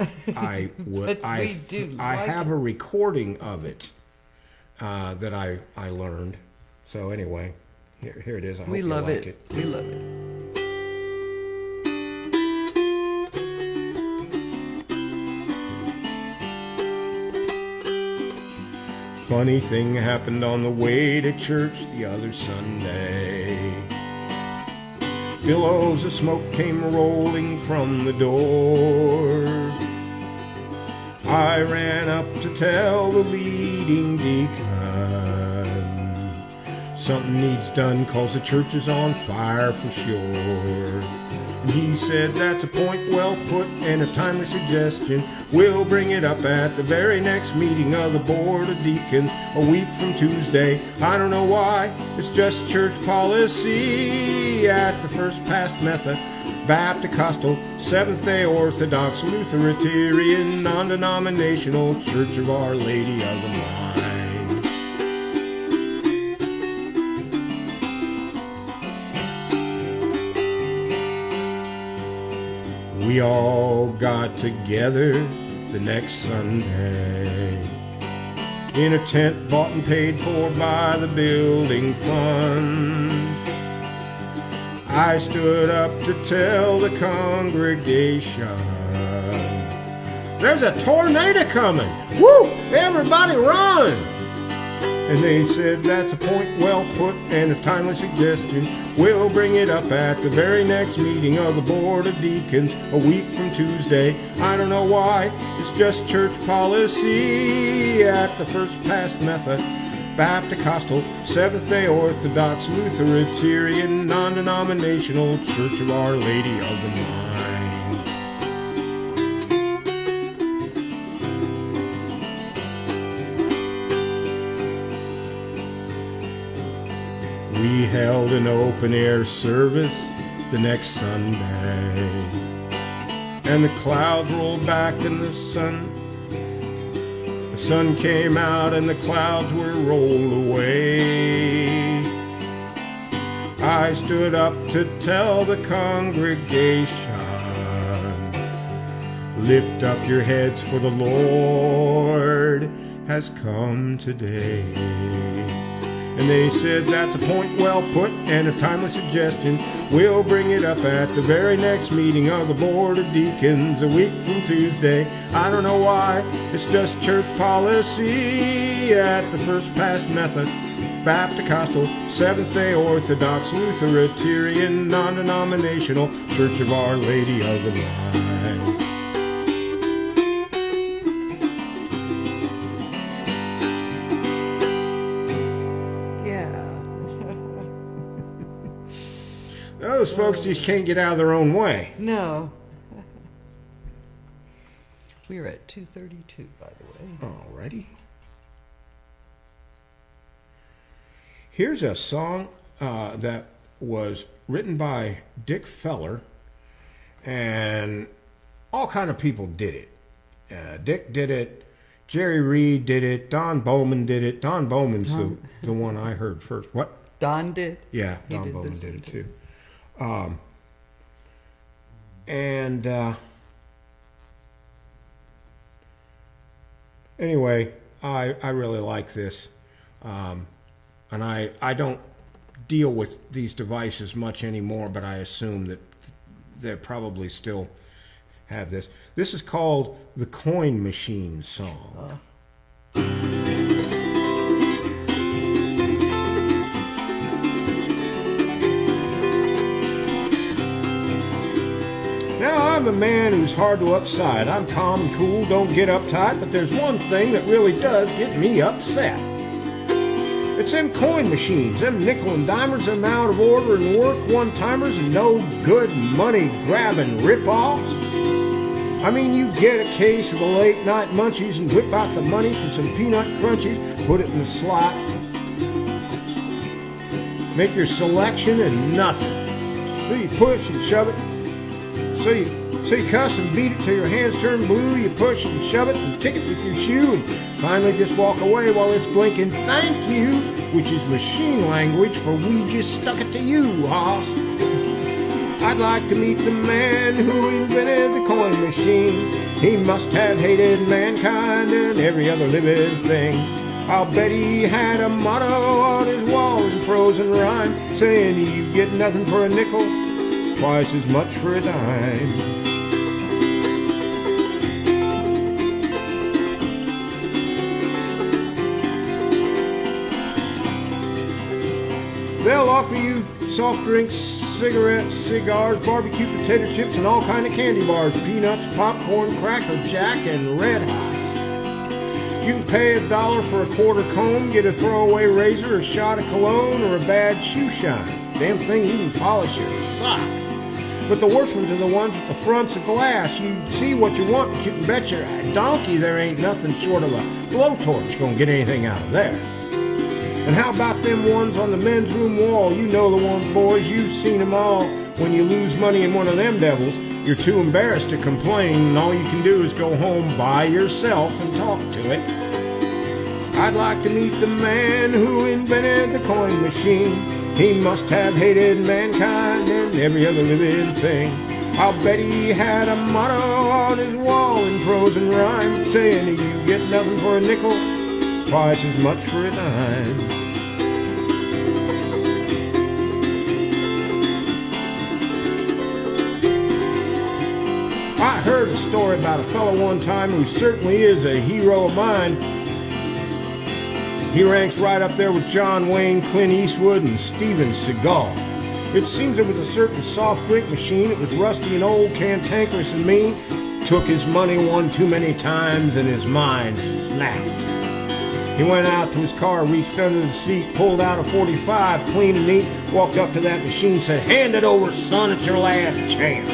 would. But we do I like have it. a recording of it that I learned. So anyway, here it is. I hope We you love like it. We love it. Funny thing happened on the way to church the other Sunday. Billows of smoke came rolling from the door. I ran up to tell the leading deacon something needs done 'cause the church is on fire for sure. And he said that's a point well put and a timely suggestion. We'll bring it up at the very next meeting of the Board of Deacons a week from Tuesday. I don't know why, it's just church policy at the First Past Method, Baptist, Seventh-day Orthodox, Lutheran, non-denominational Church of Our Lady of the Mind. We all got together the next Sunday in a tent bought and paid for by the building fund. I stood up to tell the congregation, there's a tornado coming. Woo! Everybody run! And they said, that's a point well put and a timely suggestion. We'll bring it up at the very next meeting of the Board of Deacons a week from Tuesday. I don't know why, it's just church policy at the First Past Method, Baptist, Seventh-day Orthodox, Lutheran, non-denominational Church of Our Lady of the Mind. We held an open-air service the next Sunday, and the clouds rolled back and the sun came out and the clouds were rolled away. I stood up to tell the congregation, lift up your heads, for the Lord has come today. And they said, that's a point well put and a timely suggestion. We'll bring it up at the very next meeting of the Board of Deacons a week from Tuesday. I don't know why, it's just church policy at the First Past Method, Baptist, Seventh-day Orthodox, Lutheran, non-denominational Church of Our Lady of the Mind. Those folks just can't get out of their own way. No. We're at 2:32, by the way. Alrighty. Here's a song that was written by Dick Feller, and all kind of people did it. Dick did it. Jerry Reed did it. Don Bowman did it. Don Bowman's the one I heard first. What? Don did? Yeah, Don Bowman did it too. Anyway, I really like this, and I don't deal with these devices much anymore, but I assume that they probably still have this. This is called the Coin Machine Song. Now, I'm a man who's hard to upside. I'm calm and cool, don't get uptight, but there's one thing that really does get me upset. It's them coin machines, them nickel and dimers, them out of order and work one-timers and no good money-grabbing rip-offs. I mean, you get a case of the late-night munchies and whip out the money for some peanut crunchies, put it in the slot, make your selection and nothing. So you push and shove it. So you cuss and beat it till your hands turn blue. You push and shove it and kick it with your shoe and finally just walk away while it's blinking thank you, which is machine language for we just stuck it to you, hoss. I'd like to meet the man who invented the coin machine. He must have hated mankind and every other living thing. I'll bet he had a motto on his wall in frozen rhyme saying you get nothing for a nickel, twice as much for a dime. They'll offer you soft drinks, cigarettes, cigars, barbecue potato chips, and all kind of candy bars, peanuts, popcorn, Cracker Jack, and Red Hots. You can pay $1 for a quarter comb, get a throwaway razor, a shot of cologne, or a bad shoe shine. Damn thing even polish your socks. But the worst ones are the ones with the fronts of glass. You see what you want, but you can bet your donkey there ain't nothing short of a blowtorch gonna get anything out of there. And how about them ones on the men's room wall? You know the ones, boys, you've seen them all. When you lose money in one of them devils, you're too embarrassed to complain, and all you can do is go home by yourself and talk to it. I'd like to meet the man who invented the coin machine. He must have hated mankind and every other living thing. I'll bet he had a motto on his wall in frozen rhyme saying you get nothing for a nickel, twice as much for a dime. I heard a story about a fellow one time who certainly is a hero of mine. He ranks right up there with John Wayne, Clint Eastwood, and Steven Seagal. It seems there was a certain soft drink machine that was rusty and old, cantankerous and mean. Took his money one too many times and his mind snapped. He went out to his car, reached under the seat, pulled out a 45, clean and neat, walked up to that machine, said, "Hand it over, son, it's your last chance."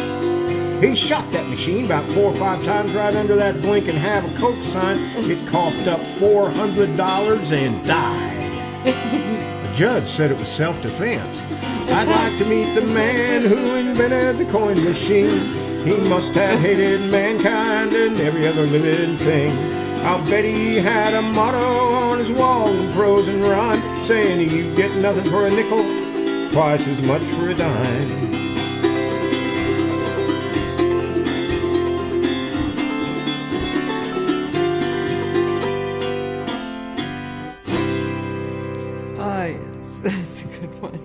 He shot that machine about 4 or 5 times right under that blinking have a Coke sign. It coughed up $400 and died. The judge said it was self-defense. I'd like to meet the man who invented the coin machine. He must have hated mankind and every other living thing. I'll bet he had a motto on his wall in prose and rhyme, saying you get nothing for a nickel, twice as much for a dime. Ah, yes, that's a good one.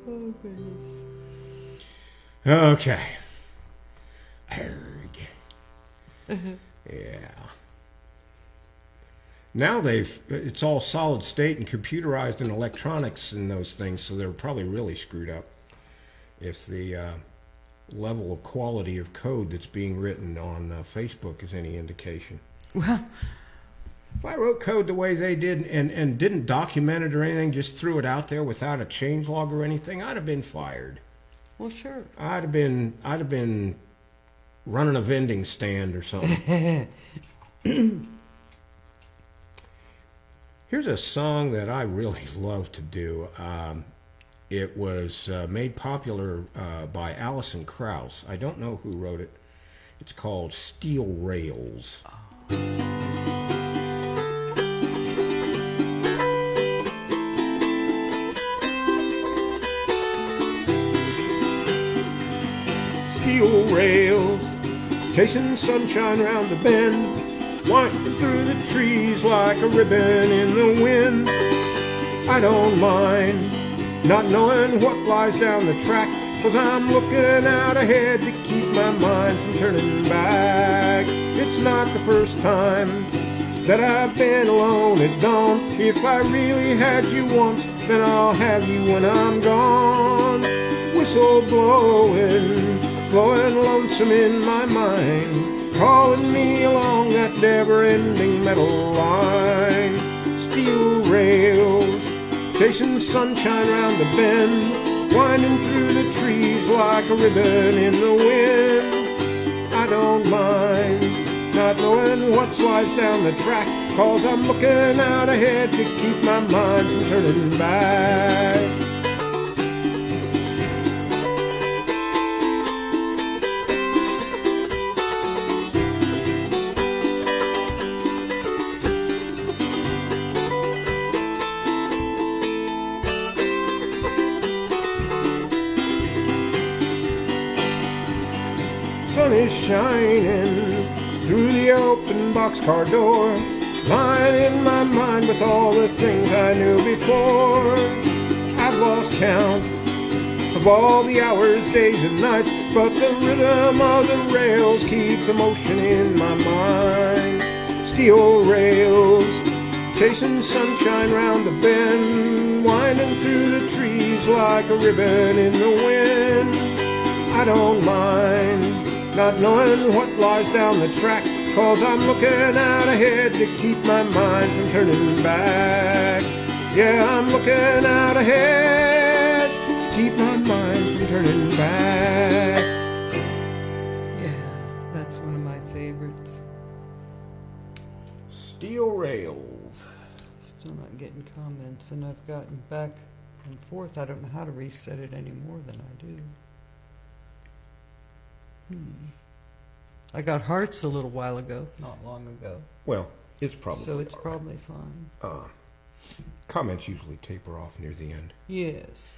Oh, goodness. Okay. Yeah. Now it's all solid state and computerized and electronics and those things, so they're probably really screwed up if the level of quality of code that's being written on Facebook is any indication. Well, if I wrote code the way they did and didn't document it or anything, just threw it out there without a changelog or anything, I'd have been fired. well, sure. I'd have been running a vending stand or something. Here's a song that I really love to do. It was made popular by Alison Krauss. I don't know who wrote it. It's called Steel Rails. Steel rails, chasing sunshine round the bend, winding through the trees like a ribbon in the wind. I don't mind not knowing what lies down the track, 'cause I'm looking out ahead to keep my mind from turning back. It's not the first time that I've been alone at dawn. If I really had you once, then I'll have you when I'm gone. Whistle blowing, blowing lonesome in my mind, calling me along that never-ending metal line. Steel rails, chasing sunshine round the bend, winding through the trees like a ribbon in the wind. I don't mind not knowing what lies down the track, 'cause I'm looking out ahead to keep my mind from turning back. Sun is shining through the open boxcar door, lying in my mind with all the things I knew before. I've lost count of all the hours, days and nights, but the rhythm of the rails keeps the motion in my mind. Steel rails, chasing sunshine round the bend, winding through the trees like a ribbon in the wind. I don't mind not knowing what lies down the track, 'cause I'm looking out ahead to keep my mind from turning back. Yeah, I'm looking out ahead to keep my mind from turning back. Yeah, that's one of my favorites. Steel rails. Still not getting comments, and I've gotten back and forth. I don't know how to reset it any more than I do. I got hearts a little while ago, not long ago. Well, it's probably So it's all probably fine. right. Comments usually taper off near the end. Yes.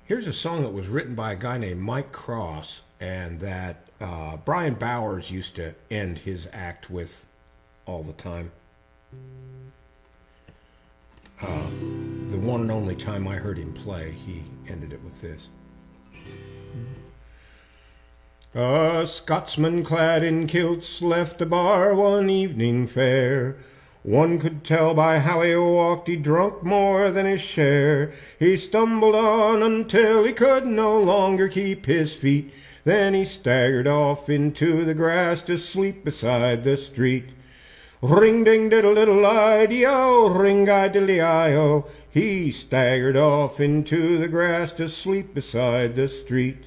Here's a song that was written by a guy named Mike Cross, and that Brian Bowers used to end his act with all the time. The one and only time I heard him play. He ended it with this. A Scotsman clad in kilts left a bar one evening fair. One could tell by how he walked he drunk more than his share. He stumbled on until he could no longer keep his feet. Then he staggered off into the grass to sleep beside the street. Ring-ding-diddle-diddle-I-dee-o, ring-I-diddly-I-o. He staggered off into the grass to sleep beside the street.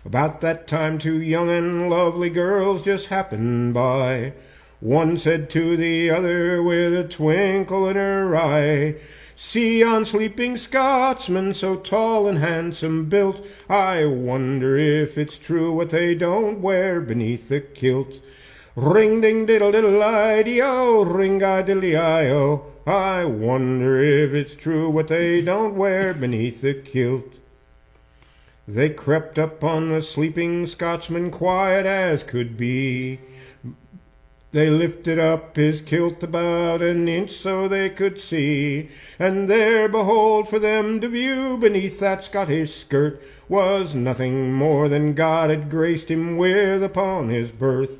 About that time 2 young and lovely girls just happened by. One said to the other with a twinkle in her eye, "See yon sleeping Scotsman, so tall and handsome built, I wonder if it's true what they don't wear beneath the kilt." Ring-ding-diddle-diddle-I-dee-o, ring-I-diddly-I-o. I wonder if it's true what they don't wear beneath the kilt. They crept up on the sleeping Scotsman quiet as could be. They lifted up his kilt about an inch so they could see, and there, behold, for them to view beneath that Scottish skirt was nothing more than God had graced him with upon his birth.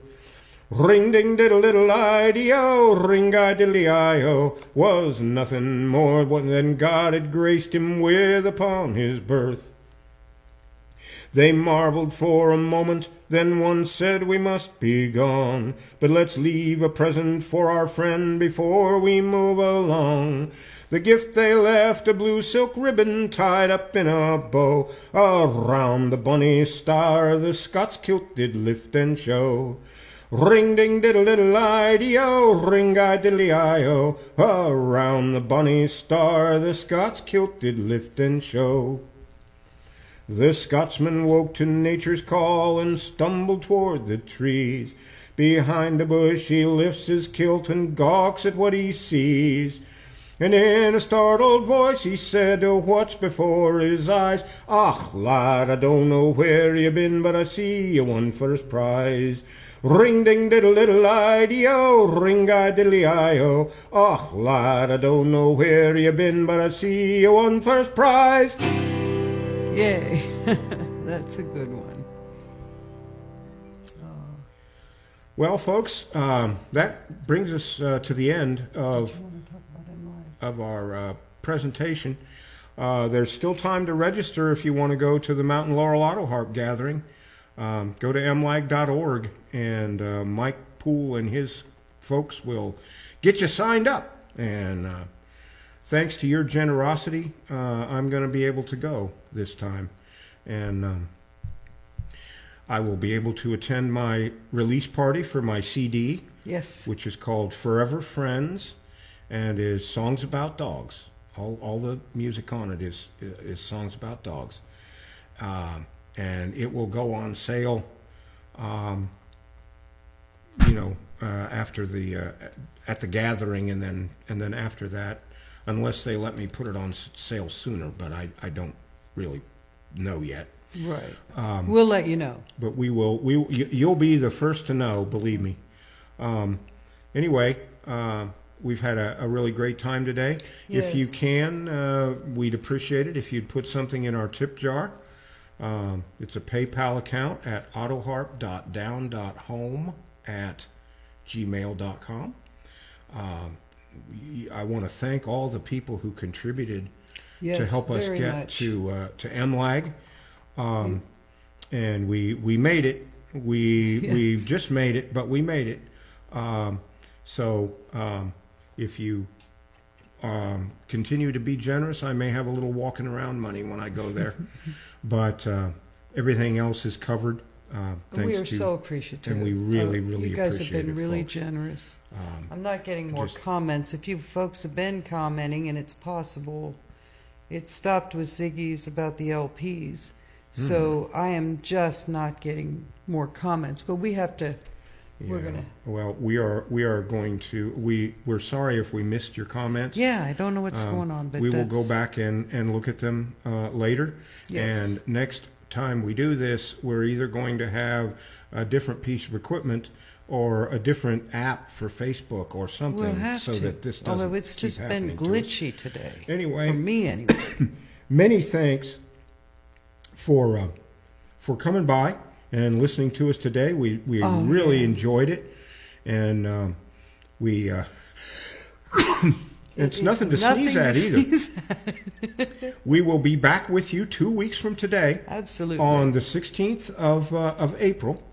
Ring-ding-diddle-diddle-I-dee-o, ring-I-diddly-I-o, was nothing more than God had graced him with upon his birth. They marveled for a moment, then one said, "We must be gone, but let's leave a present for our friend before we move along." The gift they left, a blue silk ribbon tied up in a bow, around the bonny star the Scots kilt did lift and show. Ring-ding-diddle-diddle-I-dee-o, ring-I-diddly-I-o, around the bonny star the Scots kilt did lift and show. The Scotsman woke to nature's call and stumbled toward the trees. Behind a bush he lifts his kilt and gawks at what he sees. And in a startled voice he said, "Oh, what's before his eyes? Och, lad, I don't know where you been, but I see you won first prize." Ring-ding-diddle-diddle-I-dee-o, ring-I-diddly-I-o. Och, lad, I don't know where you been, but I see you won first prize. Yay. That's a good one. Well, folks, that brings us to the end of our presentation. There's still time to register if you want to go to the Mountain Laurel Autoharp Gathering. Go to mlag.org, and Mike Poole and his folks will get you signed up. And thanks to your generosity, I'm going to be able to go this time. And I will be able to attend my release party for my CD, Yes. which is called Forever Friends, and is songs about dogs. All the music on it is songs about dogs. And it will go on sale, after at the gathering, and then after that, unless they let me put it on sale sooner. But I don't really know yet. Right. We'll let you know. But we will. You'll be the first to know. Believe me. Anyway, we've had a really great time today. Yes. If you can, we'd appreciate it if you'd put something in our tip jar. It's a PayPal account at autoharp.down.home@gmail.com. I want to thank all the people who contributed to help us get to MLAG. And we made it. We just made it, but we made it. So if you continue to be generous, I may have a little walking around money when I go there. But everything else is covered. We are so appreciative. And we really appreciate it. You guys have been really folks. generous. I'm not getting more comments. If you folks have been commenting, and it's possible, it stopped with Ziggy's about the LPs. So I am just not getting more comments. But we have to. We're gonna. Well, we are going to. We're sorry if we missed your comments. Yeah, I don't know what's going on, but we will go back and look at them later. Yes. And next time we do this, we're either going to have a different piece of equipment, or a different app for Facebook or something, We'll have so to. that this doesn't Although it's keep just been happening to us. glitchy today. Anyway. For me, anyway. Many thanks for coming by and listening to us today. We really enjoyed it, and we it's nothing to sneeze at either. We will be back with you 2 weeks from today. Absolutely. On the 16th of April,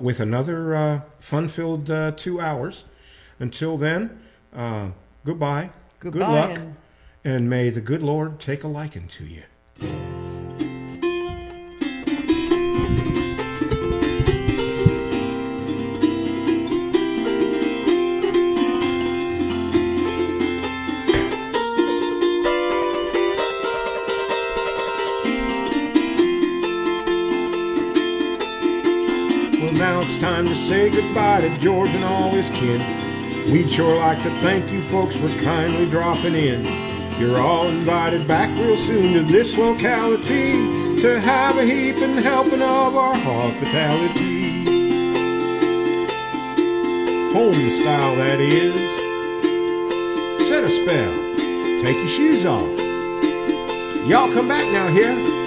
with another fun-filled 2 hours. Until then, goodbye. Good luck. And may the good Lord take a liking to you. Well, now it's time to say goodbye to George and all his kin. We'd sure like to thank you folks for kindly dropping in. You're all invited back real soon to this locality to have a heaping helping of our hospitality. Home style, that is. Set a spell. Take your shoes off. Y'all come back now here.